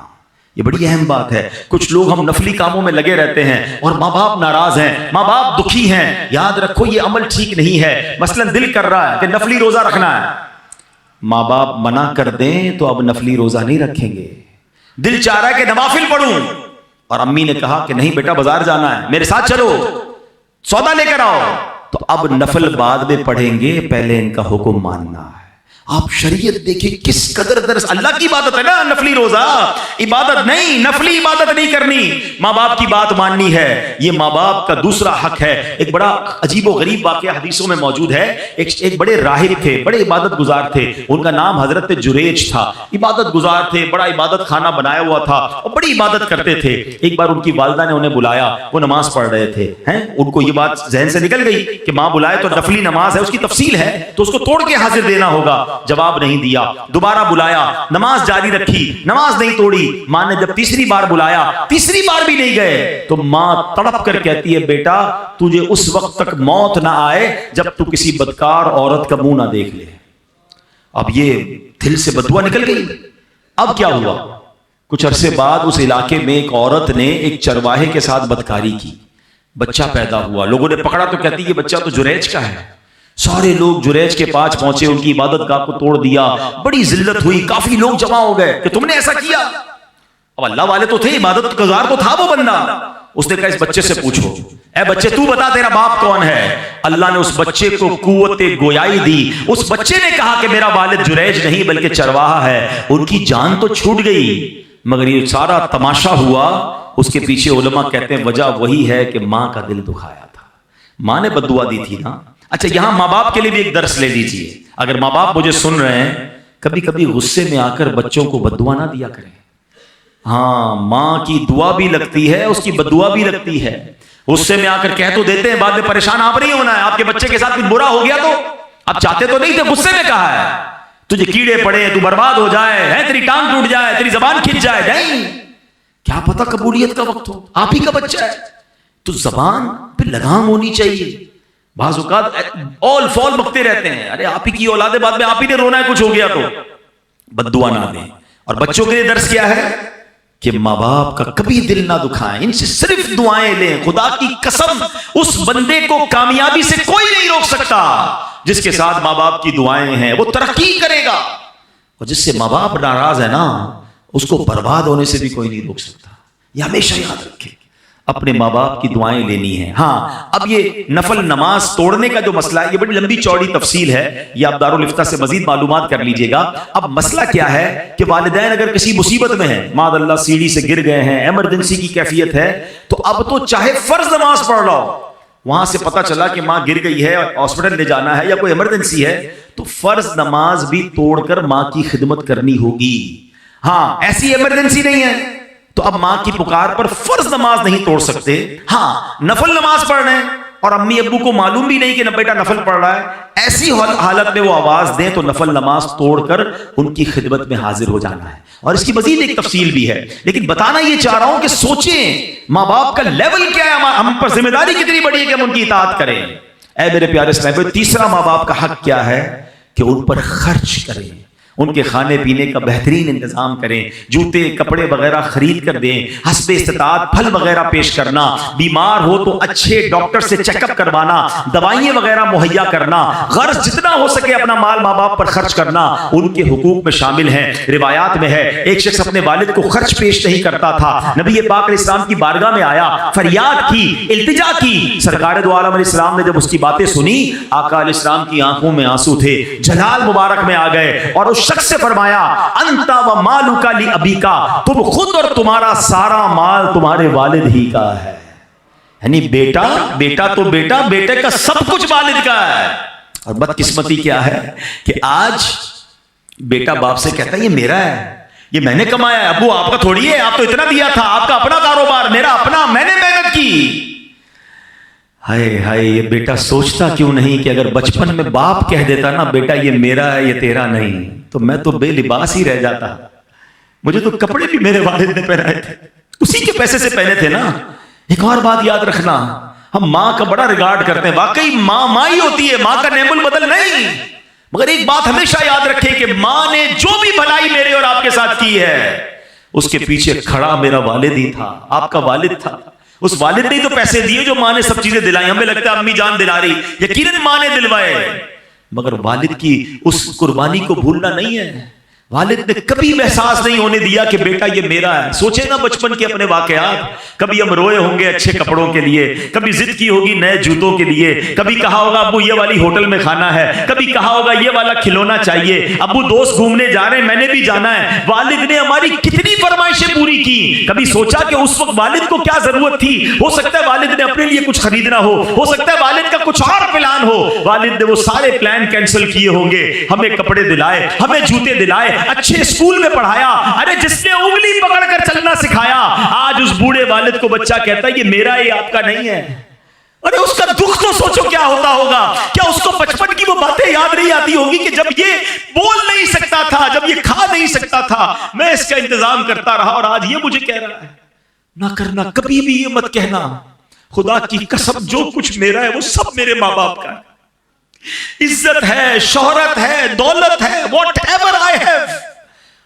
یہ بڑی اہم بات ہے. کچھ لوگ ہم نفلی کاموں میں لگے رہتے ہیں اور ماں باپ ناراض ہیں، ماں باپ دکھی ہیں. یاد رکھو یہ عمل ٹھیک نہیں ہے. مثلا دل کر رہا ہے کہ نفلی روزہ رکھنا ہے، ماں باپ منع کر دیں تو اب نفلی روزہ نہیں رکھیں گے. دل چاہ رہا ہے کہ نوافل پڑھوں اور امی نے کہا کہ نہیں بیٹا بازار جانا ہے، میرے ساتھ چلو، سودا لے کر آؤ، تو اب نفل بعد میں پڑھیں گے، پہلے ان کا حکم ماننا ہے. آپ شریعت دیکھیں کس قدر درس. اللہ کی عبادت ہے نا نفلی روزہ، عبادت نہیں، نفلی عبادت نہیں کرنی، ماں باپ کی بات ماننی ہے. یہ ماں باپ کا دوسرا حق ہے. ایک بڑا عجیب و غریب واقعہ حدیثوں میں موجود ہے. ایک بڑے راہب تھے، بڑے عبادت گزار تھے، ان کا نام حضرت جریج تھا. عبادت گزار تھے، بڑا عبادت خانہ بنایا ہوا تھا اور بڑی عبادت کرتے تھے. ایک بار ان کی والدہ نے انہیں بلایا، وہ نماز پڑھ رہے تھے، ان کو یہ بات ذہن سے نکل گئی کہ ماں بلائے تو نفلی نماز ہے، اس کی تفصیل ہے تو اس کو توڑ کے حاضر دینا ہوگا. جواب نہیں دیا. دوبارہ بلایا، نماز جاری رکھی، نماز نہیں توڑی. ماں نے جب تیسری بار بلایا، تیسری بار بھی نہیں گئے، تو ماں تڑپ کر کہتی ہے بیٹا تجھے اس وقت تک موت نہ آئے جب تو کسی بدکار عورت کا منہ نہ دیکھ لے. اب یہ دل سے بددعا نکل گئی. اب کیا ہوا؟ کچھ عرصے بعد اس علاقے میں ایک عورت نے ایک چرواہے کے ساتھ بدکاری کی، بچہ پیدا ہوا. لوگوں نے پکڑا تو کہتی یہ بچہ تو جریج کا ہے. سارے لوگ جریج کے پاس پہنچے، ان کی عبادت گاہ کو توڑ دیا، بڑی ذلت ہوئی، کافی لوگ جمع ہو گئے کہ تم نے ایسا کیا. اب اللہ والے تو تھے، عبادت گزار تو تھا وہ بندہ. اس نے کہا اس بچے سے پوچھو، اے بچے تو بتا تیرا باپ کون ہے. اللہ نے اس بچے کو قوت گویائی دی. اس بچے نے کہا کہ میرا والد جریج نہیں بلکہ چرواہا ہے. ان کی جان تو چھوٹ گئی، مگر یہ سارا تماشا ہوا. اس کے پیچھے علماء کہتے ہیں وجہ وہی ہے کہ ماں کا دل دکھایا تھا، ماں نے بد دعا دی تھی نا. اچھا یہاں ماں باپ کے لیے بھی ایک درس لے لیجئے. اگر ماں باپ مجھے سن رہے ہیں، کبھی کبھی غصے میں آ کر بچوں کو بد دعا نہ دیا کریں. ہاں ماں کی دعا بھی لگتی ہے، اس کی بد دعا بھی لگتی ہے. غصے میں آ کر کہہ تو دیتے ہیں، بعد میں پریشان آپ نہیں ہونا ہے. آپ کے بچے کے ساتھ کچھ برا ہو گیا تو آپ چاہتے تو نہیں تھے، غصے میں کہا ہے تجھے کیڑے پڑے، تو برباد ہو جائے، تیری ٹانگ ٹوٹ جائے، تیری زبان کھنچ جائے. نہیں، کیا پتہ قبولیت کا وقت ہو، آپ ہی کا بچہ ہے تو زبان پہ لگام ہونی چاہیے. بعض اوقات اول فول بکتے رہتے ہیں، ارے آپ ہی کی اولاد ہے، بعد میں آپ ہی نے رونا ہے کچھ ہو گیا تو. بد دعا نہ دیں. اور بچوں کے لیے درس کیا ہے کہ ماں باپ کا کبھی دل نہ دکھائیں، ان سے صرف دعائیں لیں. خدا کی قسم اس بندے کو کامیابی سے کوئی نہیں روک سکتا جس کے ساتھ ماں باپ کی دعائیں ہیں. وہ ترقی کرے گا. اور جس سے ماں باپ ناراض ہے نا، اس کو برباد ہونے سے بھی کوئی نہیں روک سکتا. یہ ہمیشہ یاد رکھیں، اپنے ماں باپ کی دعائیں لینی ہیں. ہاں اب یہ نفل نماز توڑنے کا جو مسئلہ ہے، یہ بڑی لمبی چوڑی تفصیل ہے، یہ آپ دارالفتہ سے مزید معلومات کر لیجئے گا. اب مسئلہ کیا ہے کہ والدین اگر کسی مصیبت میں ہیں، معاذ اللہ سیڑھی سے گر گئے ہیں، ایمرجنسی کی کیفیت ہے، تو اب تو چاہے فرض نماز پڑھ لو، وہاں سے پتہ چلا کہ ماں گر گئی ہے، ہاسپٹل لے جانا ہے یا کوئی ایمرجنسی ہے، تو فرض نماز بھی توڑ کر ماں کی خدمت کرنی ہوگی. ہاں ایسی ایمرجنسی نہیں ہے تو اب ماں کی پکار پر فرض نماز نہیں توڑ سکتے. ہاں نفل نماز پڑھ رہے ہیں اور امی ابو کو معلوم بھی نہیں کہ بیٹا نفل پڑھ رہا ہے، ایسی حالت میں وہ آواز دیں تو نفل نماز توڑ کر ان کی خدمت میں حاضر ہو جانا ہے. اور اس کی مزید ایک تفصیل بھی ہے، لیکن بتانا یہ چاہ رہا ہوں کہ سوچیں ماں باپ کا لیول کیا ہے، ہم پر ذمہ داری کتنی بڑی ہے کہ ہم ان کی اطاعت کریں. اے میرے پیارے اسلامی، تیسرا ماں باپ کا حق کیا ہے کہ ان پر خرچ کریں، ان کے کھانے پینے کا بہترین انتظام کریں، جوتے کپڑے وغیرہ خرید کر دیں، حسب استطاعت پھل وغیرہ پیش کرنا، بیمار ہو تو اچھے ڈاکٹر سے چیک اپ کروانا، دوائیں وغیرہ مہیا کرنا، غرض جتنا ہو سکے اپنا مال ماں باپ پر خرچ کرنا ان کے حقوق میں شامل ہیں۔ روایات میں ہے ایک شخص اپنے والد کو خرچ پیش نہیں کرتا تھا، نبی پاک علیہ السلام کی بارگاہ میں آیا، فریاد کی، التجا کی، سرکار دو عالم علیہ السلام نے جب اس کی باتیں سنی، آقا علیہ السلام کی آنکھوں میں آنسو تھے، جلال مبارک میں آ گئے اور اس شخص سے فرمایا انت و مالک لابیکا، تم خود اور تمہارا سارا مال تمہارے والد ہی کا ہے۔ یعنی بیٹا تو بیٹے کا سب کچھ والد کا ہے۔ اور بدقسمتی کیا ہے کہ آج بیٹا باپ سے کہتا ہے یہ میرا ہے، یہ میں نے کمایا ہے، ابو آپ کا تھوڑی ہے، آپ تو اتنا دیا تھا، آپ کا اپنا کاروبار، میرا اپنا، میں نے محنت کی۔ ہائے ہائے، یہ بیٹا سوچتا کیوں نہیں کہ اگر بچپن میں باپ کہہ دیتا نا بیٹا یہ میرا ہے یہ تیرا نہیں، تو میں تو بے لباس ہی رہ جاتا، مجھے تو کپڑے بھی میرے والد نے پہنائے تھے، اسی کے پیسے سے پہنے تھے نا۔ ایک اور بات یاد رکھنا، ہم ماں کا بڑا ریگارڈ کرتے ہیں، واقعی ماں ہی ہوتی ہے، ماں کا نعم البدل نہیں، مگر ایک بات ہمیشہ یاد رکھیں کہ ماں نے جو بھی بھلائی میرے اور آپ کے ساتھ کی ہے اس کے پیچھے کھڑا میرا والد ہی تھا، آپ کا والد تھا۔ اس والد نے تو پیسے دیے جو ماں نے سب چیزیں دلائی، ہمیں لگتا ہے امی جان دلا رہی، یقیناً ماں نے دلوائے، مگر والد کی اس قربانی کو بھولنا نہیں ہے۔ والد نے کبھی احساس نہیں ہونے دیا کہ بیٹا یہ میرا ہے۔ سوچے نا بچپن کے اپنے واقعات، کبھی ہم روئے ہوں گے اچھے کپڑوں کے لیے، کبھی ضد کی ہوگی نئے جوتوں کے لیے، کبھی کہا ہوگا ابو یہ والی ہوٹل میں کھانا ہے، کبھی کہا ہوگا یہ والا کھلونا چاہیے، ابو دوست گھومنے جا رہے ہیں میں نے بھی جانا ہے۔ والد نے ہماری کتنی فرمائشیں پوری کی، کبھی سوچا کہ اس وقت والد کو کیا ضرورت تھی؟ ہو سکتا ہے والد نے اپنے لیے کچھ خریدنا ہو سکتا ہے والد کا کچھ اور پلان ہو، والد نے وہ سارے پلان کینسل کیے ہوں گے، ہمیں کپڑے دلائے، ہمیں جوتے دلائے، اچھے اسکول میں پڑھایا۔ ارے جس نے انگلی پکڑ کر چلنا سکھایا، آج اس بوڑھے والد کو بچہ کہتا ہے یہ میرا ہے یہ آپ کا نہیں ہے۔ ارے اس کا دکھ تو سوچو کیا ہوتا ہوگا، کیا اس کو بچپن کی وہ باتیں یاد نہیں آتی ہوگی کہ جب یہ بول نہیں سکتا تھا، جب یہ کھا نہیں سکتا تھا، میں اس کا انتظام کرتا رہا اور آج یہ مجھے کہہ رہا ہے۔ نہ کرنا، کبھی بھی یہ مت کہنا خدا کی قسم جو کچھ میرا ہے وہ سب میرے ماں باپ کا ہے، عزت ہے، شہرت ہے، دولت ہے، واٹ ایور آئی ہیو۔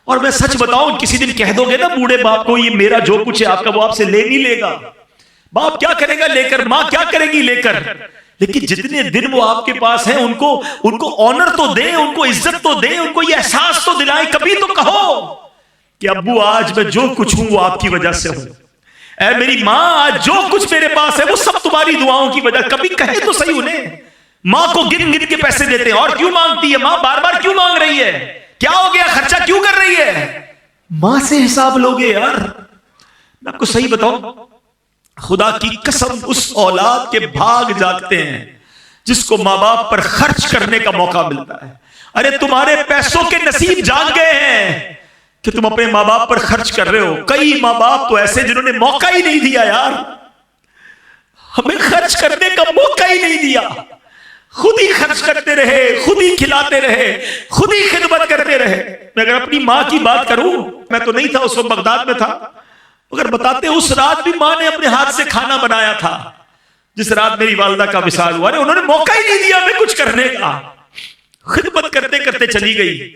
اور میں سچ بتاؤں کسی دن کہہ دو گے نا بوڑھے باپ کو یہ میرا جو کچھ ہے آپ کا، وہ آپ سے لے نہیں لے گا۔ باپ کیا کرے گا لے کر، ماں کیا کرے گی لے کر، لیکن جتنے دن وہ آپ کے پاس ہیں ان کو آنر تو دیں، ان کو عزت تو دیں، ان کو یہ احساس تو دلائیں، کبھی تو کہو کہ ابو آج میں جو کچھ ہوں وہ آپ کی وجہ سے ہوں، اے میری ماں آج جو کچھ میرے پاس ہے وہ سب تمہاری دعاؤں کی وجہ۔ کبھی کہے تو صحیح انہیں۔ ماں کو گن گن کے پیسے دیتے ہیں، اور کیوں مانگتی ہے ماں، بار بار کیوں مانگ رہی ہے، کیا ہو گیا، خرچہ کیوں کر رہی ہے؟ ماں سے حساب لوگے یار۔ میں آپ کو صحیح بتاؤں، خدا کی قسم اس اولاد کے بھاگ جاگتے ہیں جس کو ماں باپ پر خرچ کرنے کا موقع ملتا ہے۔ ارے تمہارے پیسوں کے نصیب جاگ گئے ہیں کہ تم اپنے ماں باپ پر خرچ کر رہے ہو۔ کئی ماں باپ تو ایسے جنہوں نے موقع ہی نہیں دیا یار، ہمیں خرچ کرنے کا موقع ہی نہیں دیا، خود ہی خرچ کرتے رہے، خود ہی کھلاتے رہے، خود ہی خدمت کرتے رہے۔ میں اگر اپنی ماں کی بات کروں، میں تو نہیں تھا اس وقت، بغداد میں تھا، اگر بتاتے اس رات بھی ماں نے اپنے ہاتھ سے کھانا بنایا تھا جس رات میری والدہ کا وصال ہوا۔ انہوں نے موقع ہی نہیں دیا ہمیں کچھ کرنے کا، خدمت کرتے کرتے چلی گئی،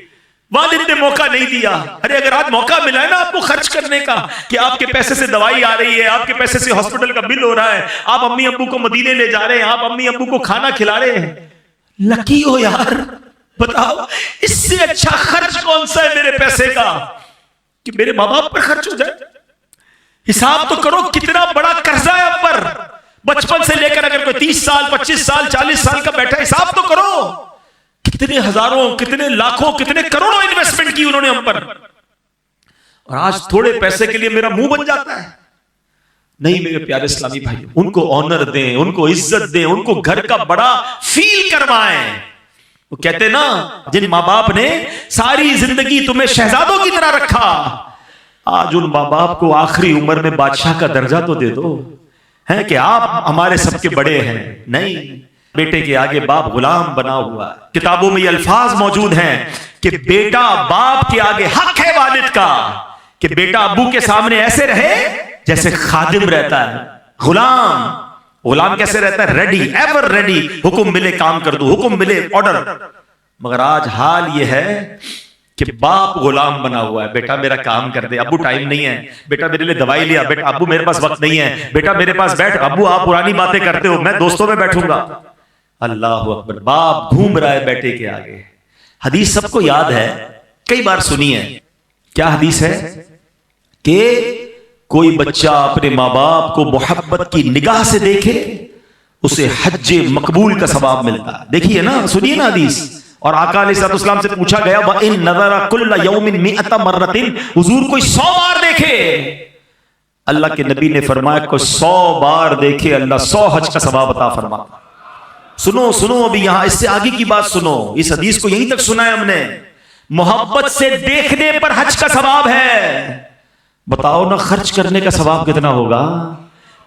والد نے موقع نہیں دیا۔ ارے اگر آج موقع ملا ہے نا آپ کو خرچ کرنے کا کہ آپ کے پیسے سے دوائی آ رہی ہے، آپ کے پیسے سے ہاسپٹل کا بل ہو رہا ہے، آپ امی ابو کو مدینے لے جا رہے ہیں، آپ امی ابو کو کھانا کھلا رہے ہیں، لکی ہو یار۔ بتاؤ اس سے اچھا خرچ کون سا ہے میرے پیسے کا کہ میرے ماں باپ پر خرچ ہو جائے؟ حساب تو کرو کتنا بڑا قرضہ ہے اب پر، بچپن سے لے کر اگر کوئی 30 سال 25 سال 40 سال کا بیٹھا، حساب تو کرو کتنے ہزاروں، کتنے لاکھوں، کتنے کروڑوں انویسٹمنٹ کی انہوں نے ہم پر، اور آج تھوڑے پیسے کے لیے میرا منہ بن جاتا ہے۔ نہیں میرے پیارے اسلامی بھائی، ان کو آنر دیں، ان کو عزت دیں، ان کو گھر کا بڑا فیل کروائیں۔ وہ کہتے نا جن ماں باپ نے ساری زندگی تمہیں شہزادوں کی طرح رکھا، آج ان ماں باپ کو آخری عمر میں بادشاہ کا درجہ تو دے دو، ہے کہ آپ ہمارے سب کے بڑے ہیں۔ نہیں، بیٹے کے آگے باپ غلام بنا ہوا ہے۔ کتابوں میں یہ الفاظ موجود ہیں کہ بیٹا باپ کے آگے حق ہے والد کا کہ بیٹا ابو کے سامنے ایسے رہے جیسے خادم رہتا ہے، غلام کیسے رہتا ہے؟ ریڈی، ایور ریڈی، حکم ملے کام کر دو، حکم ملے آرڈر۔ مگر آج حال یہ ہے کہ باپ غلام بنا ہوا ہے، بیٹا میرا کام کر دے، ابو ٹائم نہیں ہے، بیٹا میرے لیے دوائی لیا، بیٹا ابو میرے پاس وقت نہیں ہے، بیٹا میرے پاس بیٹھ، ابو آپ پرانی باتیں کرتے ہو، میں دوستوں میں بیٹھوں گا۔ اللہ اکبر، باپ گھوم رہا ہے بیٹے کے آگے۔ حدیث سب کو یاد ہے، کئی بار سنی ہے۔ کیا حدیث ہے؟ کہ کوئی بچہ اپنے ماں باپ کو محبت کی نگاہ سے دیکھے اسے حج مقبول کا ثواب ملتا ہے۔ دیکھیے نا، سنیے نا حدیث۔ اور آقا علیہ السلام سے پوچھا گیا وَإِن نَظَرَ كُلَّ يَوْمٍ مِئَةَ مَرَّةٍ، حضور کوئی 100 بار دیکھے، اللہ کے نبی نے فرمایا کوئی 100 بار دیکھے اللہ 100 حج کا ثواب عطا فرماتا۔ سنو سنو، ابھی یہاں اس سے آگے کی بات سنو، اس حدیث کو یہیں تک سنا ہے ہم نے۔ محبت سے دیکھنے پر حج کا ثواب ہے۔ بتاؤ نا، خرچ کرنے کا ثواب کتنا ہوگا،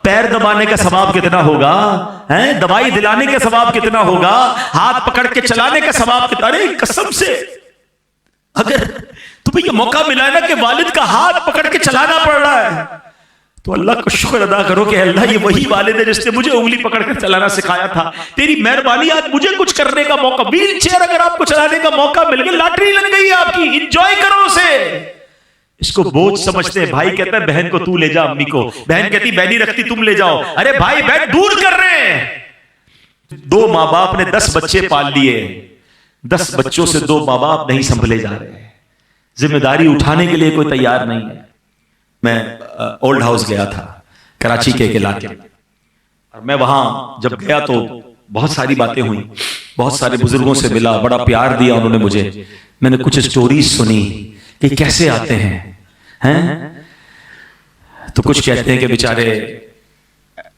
پیر دبانے کا ثواب کتنا ہوگا، دوائی دلانے کا ثواب کتنا ہوگا، ہاتھ پکڑ کے چلانے کا ثواب کتنا۔ ارے قسم سے اگر تمہیں یہ موقع ملا ہے نا کہ والد کا ہاتھ پکڑ کے چلانا پڑ رہا ہے تو اللہ کا شکر ادا کرو کہ اللہ یہ وہی والد ہے جس نے مجھے انگلی پکڑ کر چلانا سکھایا تھا، تیری مہربانی آج مجھے کچھ کرنے کا موقع، ویل چیئر اگر آپ کو چلانے کا موقع مل گیا، لاٹری لگ گئی ہے آپ کی، انجوائے کرو اسے۔ اس کو بوجھ سمجھتے ہیں، بھائی کہتا ہے بہن کو تو لے جا امی کو، بہن کہتی میں نہیں رکھتی تم لے جاؤ، ارے بھائی بہن دور کر رہے ہیں۔ 2 ماں باپ نے 10 بچے پال لیے، 10 بچوں سے 2 ماں باپ نہیں سنبھلے جا رہے، ذمہ داری اٹھانے کے لیے کوئی تیار نہیں ہے۔ میں اولڈ ہاؤس گیا تھا کراچی کے ایک علاقے میں، اور میں وہاں جب گیا تو بہت ساری باتیں ہوئیں، بہت سارے بزرگوں سے ملا، بڑا پیار دیا انہوں نے مجھے، میں نے کچھ سٹوریز سنی کہ کیسے آتے ہیں تو کچھ کہتے ہیں کہ بیچارے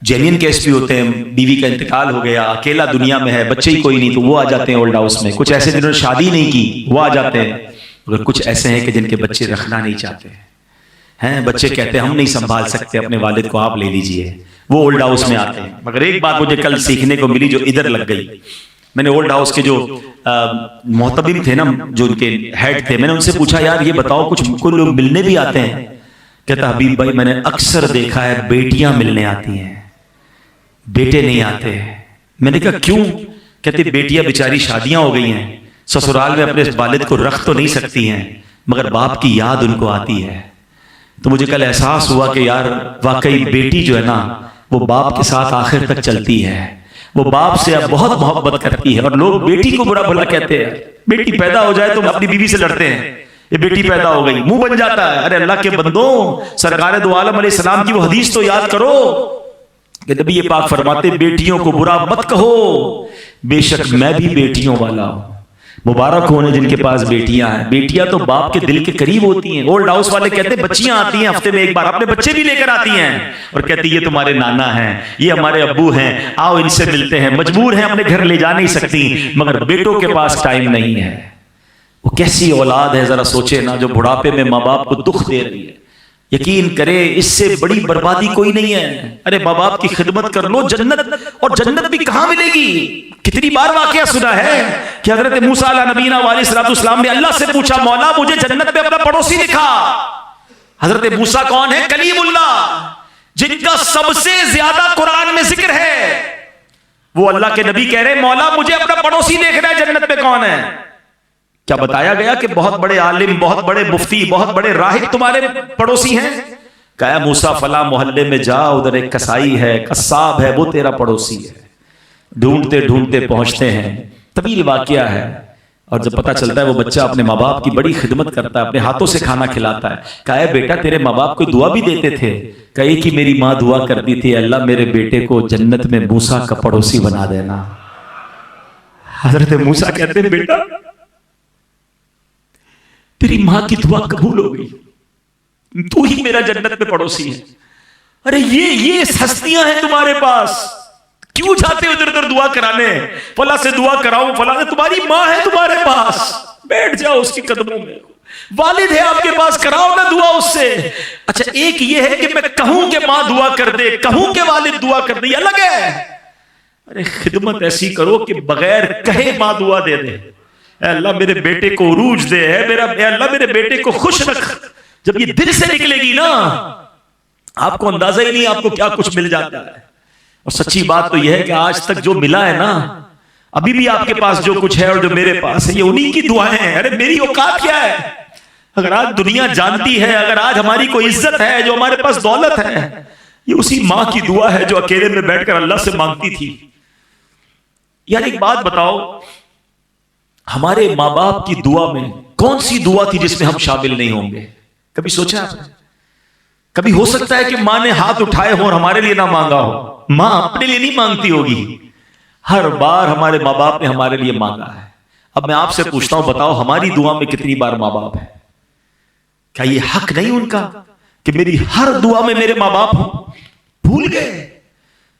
جینین کیس بھی ہوتے ہیں، بیوی کا انتقال ہو گیا، اکیلا دنیا میں ہے، بچے ہی کوئی نہیں تو وہ آ جاتے ہیں اولڈ ہاؤس میں، کچھ ایسے جنہوں نے شادی نہیں کی وہ آ جاتے ہیں، مگر کچھ ایسے ہیں کہ جن کے بچے رکھنا نہیں چاہتے ہیں، بچے کہتے ہیں ہم نہیں سنبھال سکتے اپنے والد کو، آپ لے لیجئے، وہ اولڈ ہاؤس میں آتے ہیں۔ مگر ایک بات مجھے کل سیکھنے کو ملی جو ادھر لگ گئی، میں نے اولڈ ہاؤس کے جو محتمم تھے نا، جو ان کے ہیڈ تھے، میں نے ان سے پوچھا یار یہ بتاؤ کچھ کو لوگ ملنے بھی آتے ہیں؟ کہتا حبیب بھائی میں نے اکثر دیکھا ہے بیٹیاں ملنے آتی ہیں، بیٹے نہیں آتے۔ میں نے کہا کیوں؟ کہتے بیٹیاں بیچاری شادیاں ہو گئی ہیں، سسرال میں اپنے والد کو رکھ تو نہیں سکتی ہیں، مگر باپ کی یاد ان کو آتی ہے۔ تو مجھے کل احساس ہوا کہ یار واقعی بیٹی جو ہے نا وہ باپ کے ساتھ آخر تک چلتی ہے، وہ باپ سے اب بہت محبت کرتی ہے، اور لوگ بیٹی کو برا بھلا کہتے ہیں، بیٹی پیدا ہو جائے تو اپنی بیوی سے لڑتے ہیں، یہ بیٹی پیدا ہو گئی، منہ بن جاتا ہے۔ ارے اللہ کے بندوں، سرکار دو عالم علیہ السلام کی وہ حدیث تو یاد کرو کہ نبی پاک فرماتے بیٹیوں کو برا مت کہو، بے شک میں بھی بیٹیوں والا ہوں۔ مبارک ہونے جن کے پاس بیٹیاں ہیں، بیٹیاں تو باپ کے دل کے قریب ہوتی ہیں۔ اولڈ ہاؤس والے کہتے ہیں بچیاں آتی ہیں ہفتے میں ایک بار، اپنے بچے بھی لے کر آتی ہیں اور کہتی یہ تمہارے نانا ہیں، یہ ہمارے ابو ہیں، آؤ ان سے ملتے ہیں، مجبور ہیں اپنے گھر لے جا نہیں سکتی، مگر بیٹوں کے پاس ٹائم نہیں ہے۔ وہ کیسی اولاد ہے ذرا سوچے نا، جو بڑھاپے میں ماں باپ کو دکھ دے رہی ہے۔ یقین کرے اس سے بڑی بربادی کوئی نہیں ہے۔ ارے ماں باپ کی خدمت کر لو، جنت، اور جنت بھی کہاں ملے گی؟ کتنی بار واقعہ سنا ہے کہ حضرت موسیٰ علیہ نبینا علیہ السلام نے اللہ سے پوچھا مولا مجھے جنت میں اپنا پڑوسی دکھا۔ حضرت موسیٰ کون ہے؟ کلیم اللہ، جن کا سب سے زیادہ قرآن میں ذکر ہے، وہ اللہ کے نبی کہہ رہے مولا مجھے اپنا پڑوسی دیکھنا ہے جنت میں کون ہے۔ کیا بتایا گیا کہ بہت بڑے عالم، بہت بڑے مفتی، بہت بڑے راہب تمہارے پڑوسی ہیں؟ کہا موسیٰ فلاں محلے میں جا، ادھر ایک کسائی ہے، قصاب ہے، وہ تیرا پڑوسی ہے۔ ڈھونڈتے ڈھونڈتے پہنچتے ہیں، طویل واقعہ ہے، اور جب پتہ چلتا ہے وہ بچہ اپنے ماں باپ کی بڑی خدمت کرتا ہے، اپنے ہاتھوں سے کھانا کھلاتا ہے۔ کہا بیٹا تیرے ماں باپ کوئی دعا بھی دیتے تھے؟ کہا کہ میری ماں دعا کرتی تھی اللہ میرے بیٹے کو جنت میں موسیٰ کا پڑوسی بنا دینا۔ حضرت موسیٰ کہتے ہیں بیٹا تیری ماں کی دعا قبول ہو گئی، تو ہی میرا جنت میں پڑوسی ہے۔ ارے یہ ہستیاں ہیں تمہارے پاس، کیوں جاتے ہو ادھر ادھر دعا کرانے؟ فلاں سے دعا کراؤں، فلاں سے، تمہاری ماں ہے تمہارے پاس، بیٹھ جاؤ اس کی قدموں میں۔ والد ہے آپ کے پاس، کراؤ نا دعا اس سے۔ اچھا ایک یہ ہے کہ میں کہوں کہ ماں دعا کر دے، کہوں کہ والد دعا کر دے، یہ الگ ہے۔ ارے خدمت ایسی کرو کہ بغیر کہے ماں دعا دے دے، اے اللہ میرے بیٹے کو عروج دے، اے اللہ میرے بیٹے کو خوش رکھ۔ جب یہ دل سے نکلے گی نا، آپ کو اندازہ ہی نہیں آپ کو کیا کچھ مل جاتا ہے۔ اور سچی بات تو یہ ہے کہ آج تک جو ملا ہے نا، ابھی بھی آپ کے پاس جو کچھ ہے اور جو میرے پاس ہے یہ انہی کی دعائیں ہیں. ارے میری اوقات کیا ہے؟ اگر آج دنیا جانتی ہے، اگر آج ہماری کوئی عزت ہے، جو ہمارے پاس دولت ہے، یہ اسی ماں کی دعا ہے جو اکیلے میں بیٹھ کر اللہ سے مانگتی تھی. یار ایک بات بتاؤ، ہمارے ماں باپ کی دعا میں کون سی دعا تھی جس میں ہم شامل نہیں ہوں گے؟ کبھی سوچا آپ نے؟ کبھی ہو سکتا ہے کہ ماں نے ہاتھ اٹھائے ہو اور ہمارے لیے نہ مانگا ہو. ماں اپنے لیے نہیں مانگتی ہوگی، ہر بار ہمارے ماں باپ نے ہمارے لیے مانگا ہے. اب میں آپ سے پوچھتا ہوں، بتاؤ ہماری دعا میں کتنی بار ماں باپ ہے؟ کیا یہ حق نہیں ان کا کہ میری ہر دعا میں میرے ماں باپ ہوں؟ بھول گئے.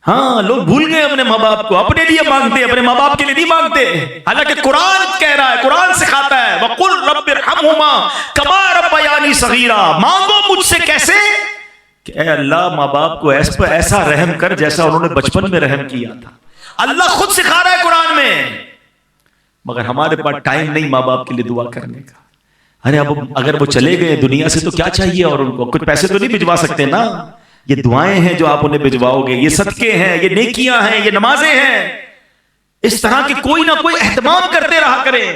ہاں لوگ بھول گئے اپنے ماں باپ کو، اپنے لیے مانگتے، اپنے ماں باپ کے لیے نہیں مانگتے. حالانکہ قرآن کہہ رہا ہے، قرآن سکھاتا ہے وَقُلْ رَبِّ ارْحَمْهُمَا كَمَا رَبَّيَانِي صَغِيرًا. مانگو مجھ سے کیسے کہ اے اللہ ماں باپ کو ایسا رحم کر جیسا انہوں نے بچپن میں رحم کیا تھا. اللہ خود سکھا رہا ہے قرآن میں، مگر ہمارے پاس ٹائم نہیں ماں باپ کے لیے دعا کرنے کا. ارے اب اگر وہ چلے گئے دنیا سے تو کیا چاہیے، اور ان کو کچھ پیسے تو نہیں بھجوا سکتے نا. یہ دعائیں ہیں جو آپ انہیں بھجواؤ گے، یہ صدقے ہیں، یہ نیکیاں ہیں، یہ نمازیں ہیں. اس طرح کے کوئی نہ کوئی اہتمام کرتے رہا کریں.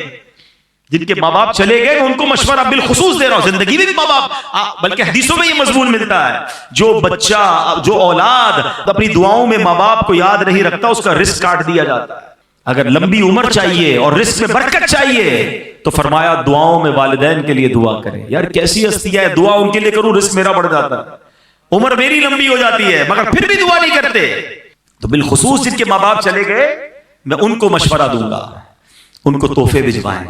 جن کے ماں باپ چلے گئے ان کو مشورہ بالخصوص دے رہا ہوں، زندگی میں بھی ماں باپ، بلکہ حدیثوں میں یہ مضمون ملتا ہے، جو بچہ، جو اولاد اپنی دعاؤں میں ماں باپ کو یاد نہیں رکھتا اس کا رزق کاٹ دیا جاتا ہے. اگر لمبی عمر چاہیے اور رزق میں برکت چاہیے تو فرمایا دعاؤں میں والدین کے لیے دعا کریں. یار کیسی ہستی ہے، دعا ان کے لیے کروں رزق میرا بڑھ جاتا ہے، عمر میری لمبی ہو جاتی ہے، مگر پھر بھی دعا نہیں کرتے. تو بالخصوص جن کے ماں باپ چلے گئے میں ان کو مشورہ دوں گا، ان کو تحفے بھجوائیں.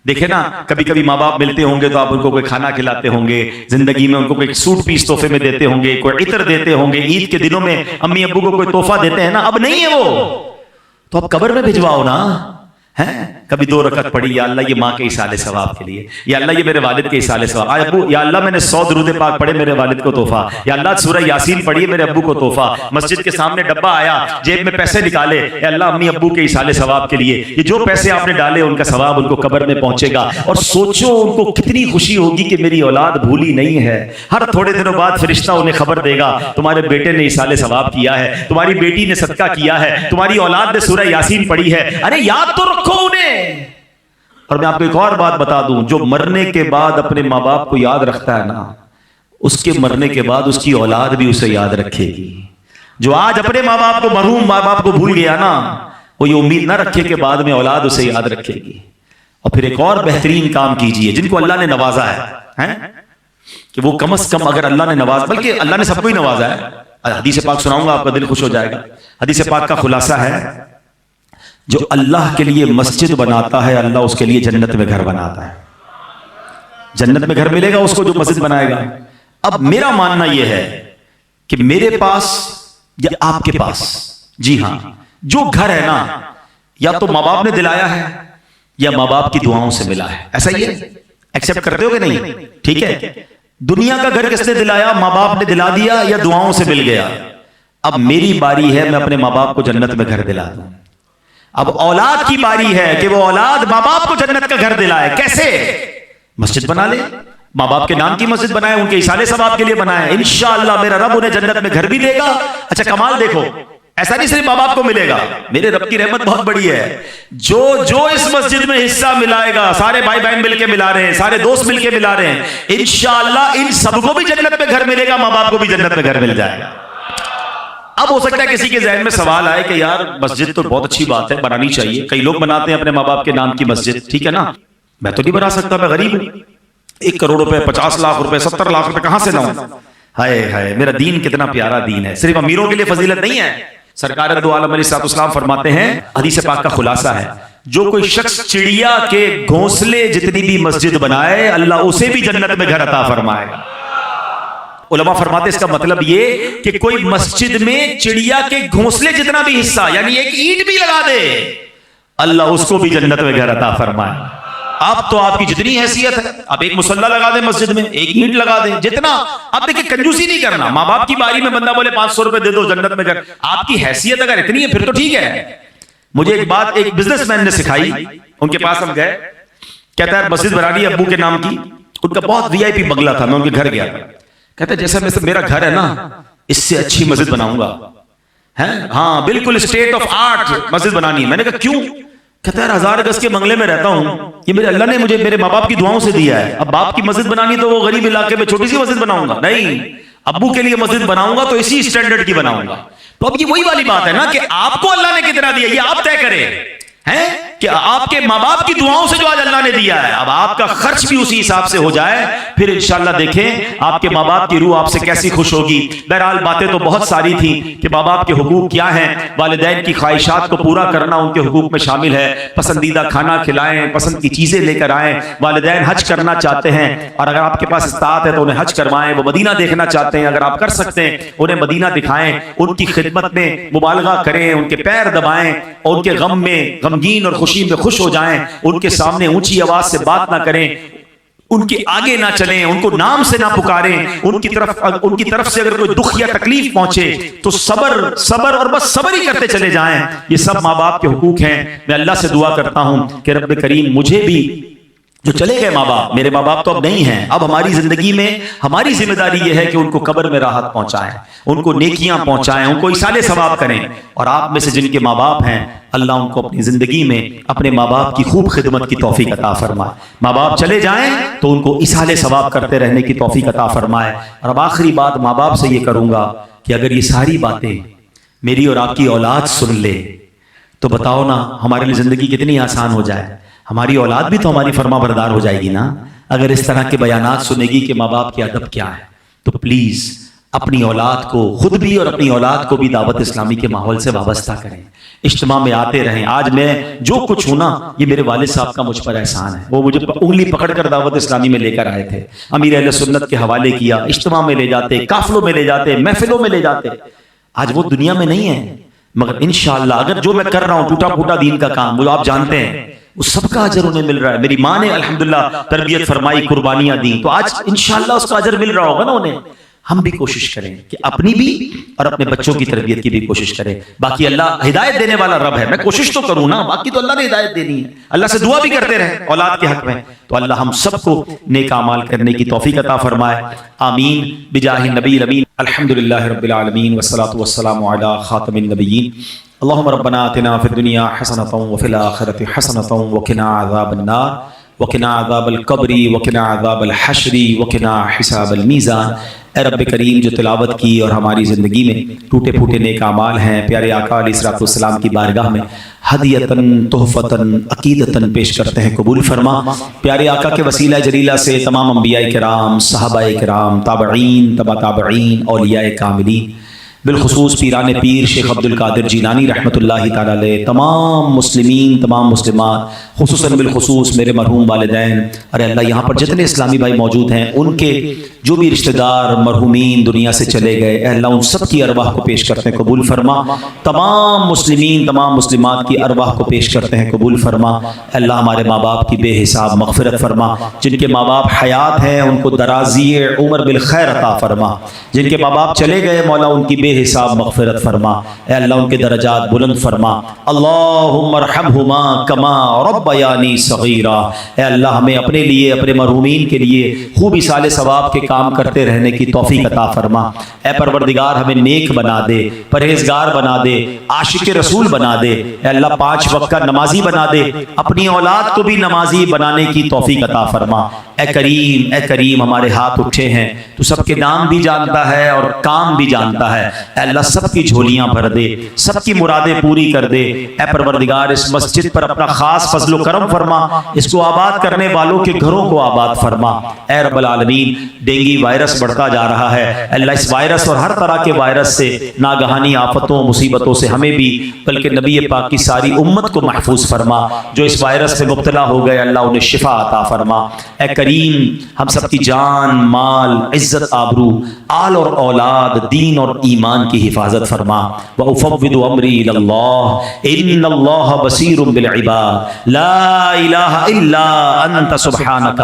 دیکھیں نا، کبھی کبھی ماں باپ ملتے ہوں گے تو آپ ان کو کوئی کھانا کھلاتے ہوں گے، زندگی میں ان کو کوئی سوٹ پیس تحفے میں دیتے ہوں گے، کوئی عطر دیتے ہوں گے، عید کے دنوں میں امی ابو کو کوئی تحفہ دیتے ہیں نا. اب نہیں ہے وہ تو اب قبر میں بھجواؤ نا. کبھی 2 رکعت پڑھی، یا اللہ یہ ماں کے ایصال ثواب کے لیے، یا اللہ یہ میرے والد کے ایصال ثواب. آج ابو یا اللہ میں نے 100 درود پاک پڑھے میرے والد کو تحفہ، یا اللہ سورہ یاسین پڑھی میرے ابو کو تحفہ. مسجد کے سامنے ڈبہ آیا، جیب میں پیسے نکالے، یا اللہ امی ابو کے ایصال ثواب کے لیے. یہ جو پیسے آپ نے ڈالے ان کا ثواب ان کو قبر میں پہنچے گا. اور سوچو ان کو کتنی خوشی ہوگی کہ میری اولاد بھولی نہیں ہے. ہر تھوڑے دنوں بعد فرشتہ انہیں خبر دے گا تمہارے بیٹے نے ایصال ثواب کیا ہے، تمہاری بیٹی نے صدقہ کیا ہے، تمہاری اولاد نے سورہ یاسین پڑھی ہے. ارے یاد تو رکھو انہیں. اور میں آپ کو ایک اور بات بتا دوں، جو مرنے کے بعد اپنے ماں باپ کو یاد رکھتا ہے نا، اس کے مرنے کے بعد اس کی اولاد بھی اسے یاد رکھے گی. جو آج اپنے ماں باپ کو، مرحوم ماں باپ کو بھول گیا نا، وہ یہ امید نہ رکھے کہ بعد میں اولاد اسے یاد رکھے گی. اور پھر ایک اور بہترین کام کیجئے، جن کو اللہ نے نوازا ہے کہ وہ کم از کم، اگر اللہ نے نواز، بلکہ اللہ نے سب کو ہی نوازا ہے. حدیث پاک سناؤں گا، آپ کا دل خوش ہو جائے گا. حدیث پاک کا خلاصہ ہے، جو اللہ کے لیے مسجد بناتا ہے اللہ اس کے لیے جنت میں گھر بناتا ہے. جنت میں گھر ملے گا اس کو جو مسجد بنائے گا. اب میرا ماننا یہ ہے کہ میرے پاس یا آپ کے پاس، جی ہاں، جو گھر ہے نا، یا تو ماں باپ نے دلایا ہے یا ماں باپ کی دعاؤں سے ملا ہے. ایسا ہی ہے، ایکسپٹ کرتے ہو کہ نہیں؟ ٹھیک ہے. دنیا کا گھر کس نے دلایا؟ ماں باپ نے دلا دیا یا دعاؤں سے مل گیا. اب میری باری ہے میں اپنے ماں باپ کو جنت میں گھر دلا دوں. اب اولاد کی باری ہے کہ وہ اولاد ماں باپ کو جنت کا گھر دلائے. کیسے؟ مسجد بنا لے، ماں باپ کے نام کی مسجد بنائے، ان کے ایصال ثواب کے لیے بنائے. انشاءاللہ میرا رب انہیں جنت میں گھر بھی دے گا. اچھا کمال دیکھو، ایسا نہیں صرف ماں باپ کو ملے گا، میرے رب کی رحمت بہت بڑی ہے. جو اس مسجد میں حصہ ملائے گا، سارے بھائی بہن مل کے ملا رہے ہیں، سارے دوست مل کے ملا رہے ہیں، انشاءاللہ ان سب کو بھی جنت میں گھر ملے گا، ماں باپ کو بھی جنت میں گھر مل جائے گا. اب ہو سکتا ہے کسی کے ذہن میں سوال آئے کہ یار مسجد تو بہت اچھی بات ہے، بنانی چاہیے، کئی لوگ بناتے ہیں اپنے ماں باپ کے نام کی مسجد، ٹھیک ہے نا، میں تو نہیں بنا سکتا، میں غریب ہوں، 1 کروڑ روپے، 50 لاکھ روپے، 70 لاکھ روپے کہاں سے لاؤں؟ ہائے ہائے، میرا دین کتنا پیارا دین ہے. صرف امیروں کے لیے فضیلت نہیں ہے. سرکار دو عالم علیہ السلام فرماتے ہیں، حدیث پاک کا خلاصہ ہے، جو کوئی شخص چڑیا کے گھونسلے جتنی بھی مسجد بنائے اللہ اسے بھی جنت میں گھر عطا فرمائے گا. علماء فرماتے اس کا مطلب یہ کہ کوئی مسجد میں چڑیا کے گھونسلے جتنا بھی حصہ، یعنی 1 اینٹ بھی لگا دے، اللہ اس کو بھی جنت میں گھر عطا فرمائے. اب تو آپ کی جتنی حیثیت ہے، آپ 1 مصلی لگا دیں مسجد میں، 1 اینٹ لگا دیں، جتنا. اب دیکھیں کنجوسی نہیں کرنا. ماں باپ کی باری میں بندہ بولے 500 روپے دے دو جنت میں گھر، آپ کی حیثیت اگر اتنی ہے پھر تو ٹھیک ہے. مجھے ایک بات ایک بزنس مین نے سکھائی، ان کے پاس ہم گئے، کہتا ہے مسجد بنانی ابو کے نام کی، ان کا بہت VIP بنگلہ تھا، میں ان کے گھر گیا، کہتا ہے جیسا میرا گھر ہے نا اس سے اچھی مسجد بناؤں گا. ہاں بالکل اسٹیٹ آف آرٹ مسجد بنانی ہے. میں نے کہا کیوں؟ کہتا ہے 1000 گز کے بنگلے میں رہتا ہوں, یہ میرے اللہ نے مجھے میرے ماں باپ کی دعاؤں سے دیا ہے. اب باپ کی مسجد بنانی تو وہ غریب علاقے میں چھوٹی سی مسجد بناؤں گا؟ نہیں, ابو کے لیے مسجد بناؤں گا تو اسی اسٹینڈرڈ کی بناؤں گا. تو اب یہ وہی والی بات ہے نا کہ آپ کو اللہ نے کتنا دیا یہ آپ طے کریں, ہیں کہ آپ کے ماں باپ کی دعاؤں سے جو آج اللہ نے دیا ہے, اب آپ کا خرچ بھی اسی حساب سے ہو جائے, پھر انشاءاللہ دیکھیں آپ کے ماں باپ کی روح آپ سے کیسی خوش ہوگی. بہرحال باتیں تو بہت ساری تھیں کہ ماں باپ کے حقوق کیا ہیں, والدین کی خواہشات کو پورا کرنا ان کے حقوق میں شامل ہے. پسندیدہ کھانا کھلائیں, پسند کی چیزیں لے کر آئیں. والدین حج کرنا چاہتے ہیں اور اگر آپ کے پاس استطاعت ہے تو انہیں حج کروائیں. وہ مدینہ دیکھنا چاہتے ہیں, اگر آپ کر سکتے ہیں انہیں مدینہ دکھائیں, ان کی خدمت میں مبالغہ کریں, ان کے پیر دبائیں, اور ان کے غم میں غمگین اور خوشی میں خوش ہو جائیں. ان کے سامنے اونچی آواز سے بات نہ کریں, ان کے آگے نہ چلیں, ان کو نام سے نہ پکاریں. ان کی طرف سے اگر کوئی دکھ یا تکلیف پہنچے تو صبر اور بس صبر ہی کرتے چلے جائیں. یہ سب ماں باپ کے حقوق ہیں. میں اللہ سے دعا کرتا ہوں کہ رب کریم مجھے بھی, جو چلے گئے ماں باپ, میرے ماں باپ تو اب نہیں ہیں, اب ہماری زندگی میں ہماری ذمہ داری یہ ہے کہ ان کو قبر میں راحت پہنچائیں, ان کو نیکیاں پہنچائیں, ان کو ایصال ثواب کریں. اور آپ میں سے جن کے ماں باپ ہیں اللہ ان کو اپنی زندگی میں اپنے ماں باپ کی خوب خدمت کی توفیق عطا فرمائے. ماں باپ چلے جائیں تو ان کو ایصال ثواب کرتے رہنے کی توفیق عطا فرمائے. اور اب آخری بات ماں باپ سے یہ کروں گا کہ اگر یہ ساری باتیں میری اور آپ کی اولاد سن لے تو بتاؤ نا ہمارے لیے زندگی کتنی آسان ہو جائے. ہماری اولاد بھی تو ہماری فرما بردار ہو جائے گی نا اگر اس طرح کے بیانات سنے گی کہ ماں باپ کی ادب کیا ہے. تو پلیز اپنی اولاد کو, خود بھی اور اپنی اولاد کو بھی دعوت اسلامی کے ماحول سے وابستہ کریں, اجتماع میں آتے رہیں. آج میں جو کچھ ہوں نا یہ میرے والد صاحب کا مجھ پر احسان ہے. وہ مجھے انگلی پکڑ کر دعوت اسلامی میں لے کر آئے تھے, امیر اہل سنت کے حوالے کیا, اجتماع میں لے جاتے, قافلوں میں لے جاتے, محفلوں میں لے جاتے. آج وہ دنیا میں نہیں ہے, مگر انشاءاللہ اگر جو میں کر رہا ہوں ٹوٹا پھوٹا دین کا کام وہ آپ جانتے ہیں, وہ سب کا اجر انہیں مل رہا ہے. میری ماں نے الحمدللہ تربیت فرمائی, قربانیاں دیں, تو آج انشاءاللہ اس کا اجر مل رہا ہوگا نا انہیں. ہم بھی کوشش کریں کہ اپنی بھی اور اپنے بچوں کی تربیت کی بھی کوشش کریں. باقی اللہ ہدایت دینے والا رب ہے, میں کوشش تو کروں نا, باقی تو اللہ نے ہدایت دینی ہے. اللہ سے دعا بھی کرتے رہیں اولاد کے حق میں, تو اللہ ہم سب کو نیک اعمال کرنے کی توفیق عطا فرمائے. آمین بجاہ النبی الامین. الحمدللہ رب العالمین والصلاة والسلام علی خاتم النبیین. اللهم ربنا آتنا في الدنيا حسنة وفي الآخرة حسنة وقنا عذاب النار وقنا عذاب القبر وقنا عذاب الحشر وقنا حساب الميزان. اے رب کریم جو تلاوت کی اور ہماری زندگی میں ٹوٹے پھوٹے نیک اعمال ہیں پیارے آقا علیہ الصلوۃ والسلام کی بارگاہ میں ہدیتاً تحفتاً عقیدتاً پیش کرتے ہیں, قبول فرما. پیارے آقا کے وسیلہ جلیلہ سے تمام انبیاء کرام, صحابہ کرام, تابعین, تبع تابعین, اولیاء کاملین, بالخصوص پیران پیر شیخ عبد القادر جیلانی رحمۃ اللہ تعالی علیہ, تمام مسلمین, تمام مسلمات, خصوصاً بالخصوص میرے مرحوم والدین. ارے اللہ یہاں پر جتنے اسلامی بھائی موجود ہیں ان کے جو بھی رشتہ دار مرحومین دنیا سے چلے گئے, اے اللہ ان سب کی ارواح کو پیش کرتے ہیں, قبول فرما. تمام مسلمین, تمام مسلمات کی ارواح کو پیش کرتے ہیں, قبول فرما. اے اللہ ہمارے ماں باپ کی بے حساب مغفرت فرما. جن کے ماں باپ حیات ہیں ان کو درازی عمر بالخیر عطا فرما. جن کے ماں باپ چلے گئے مولا ان کی بے حساب مغفرت فرما. اے اللہ ان کے درجات بلند فرما. اللہم ارحمہما کما ربیانی صغیرا. اے اللہ ہمیں اپنے لیے, اپنے مرحومین کے لیے خوب ایصال ثواب کے کام کرتے رہنے کی توفیق عطا فرما. اے پروردگار ہمیں نیک بنا دے, پرہیزگار بنا دے, عاشق رسول بنا دے. اے اللہ 5 وقت کا نمازی بنا دے, اپنی اولاد کو بھی نمازی بنانے کی توفیق عطا فرما. اے کریم, اے کریم, ہمارے ہاتھ اٹھے ہیں, تو سب کے نام بھی جانتا ہے اور کام بھی جانتا ہے. اے اللہ سب کی جھولیاں بھر دے, سب کی مرادیں پوری کر دے. اے پروردگار اس مسجد پر اپنا خاص فضل و کرم فرما, اس کو آباد کرنے والوں کے گھروں کو آباد فرما. اے رب العالمین ڈینگی وائرس بڑھتا جا رہا ہے, اللہ اس وائرس اور ہر طرح کے وائرس سے, ناگہانی آفتوں مصیبتوں سے ہمیں بھی بلکہ نبی پاک کی ساری امت کو محفوظ فرما. جو اس وائرس سے مبتلا ہو گئے اللہ انہیں شفا عطا فرما. اے کریم ہم سب کی جان, مال, عزت, آبرو, آل اور اولاد, دین اور ایمان کی حفاظت فرما. وَأُفَوِّضُ أَمْرِي إِلَى اللَّهِ إِنَّ اللَّهَ بَصِيرٌ بِالْعِبَادِ لَا إِلَهَ إِلَّا أَنْتَ سُبْحَانَكَ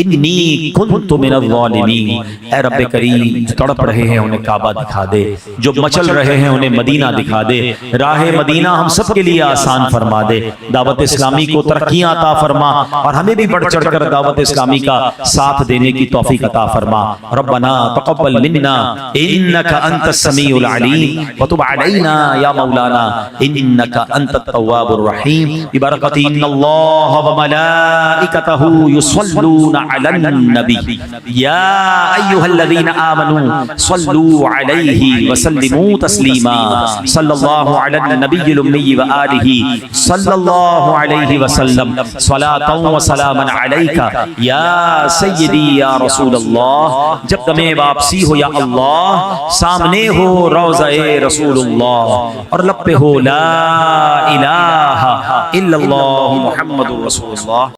إِنِّي كُنْتُ مِنَ الظَّالِمِينَ. اے رب کریم جو تڑپ رہے ہیں انہیں کعبہ دکھا دے, جو مچل رہے ہیں انہیں مدینہ دکھا دے. راہ مدینہ ہم سب کے لیے آسان فرما دے. دعوت اسلامی کو ترقیاں عطا فرما اور ہمیں بھی بڑھ چڑھ کر دعوت اسلامی کا ساتھ دینے کی توفیق عطا فرما. ربنا تقبل منا انك انت السميع السميع العليم وتب علينا يا مولانا إنك أنت التواب الرحيم ببركة إن الله وملائكته يصلون على النبي يا أيها الذين آمنوا صلوا عليه وسلموا تسليما صلى الله على النبي الأمي وآله صلى الله عليه وسلم صلاة وسلاما عليك يا سيدي یا رسول اللہ. جب تمہیں واپسی ہو یا اللہ سامنے ہو روضہ رسول اللہ اور لب پہ ہو لا الہ الا اللہ محمد رسول اللہ.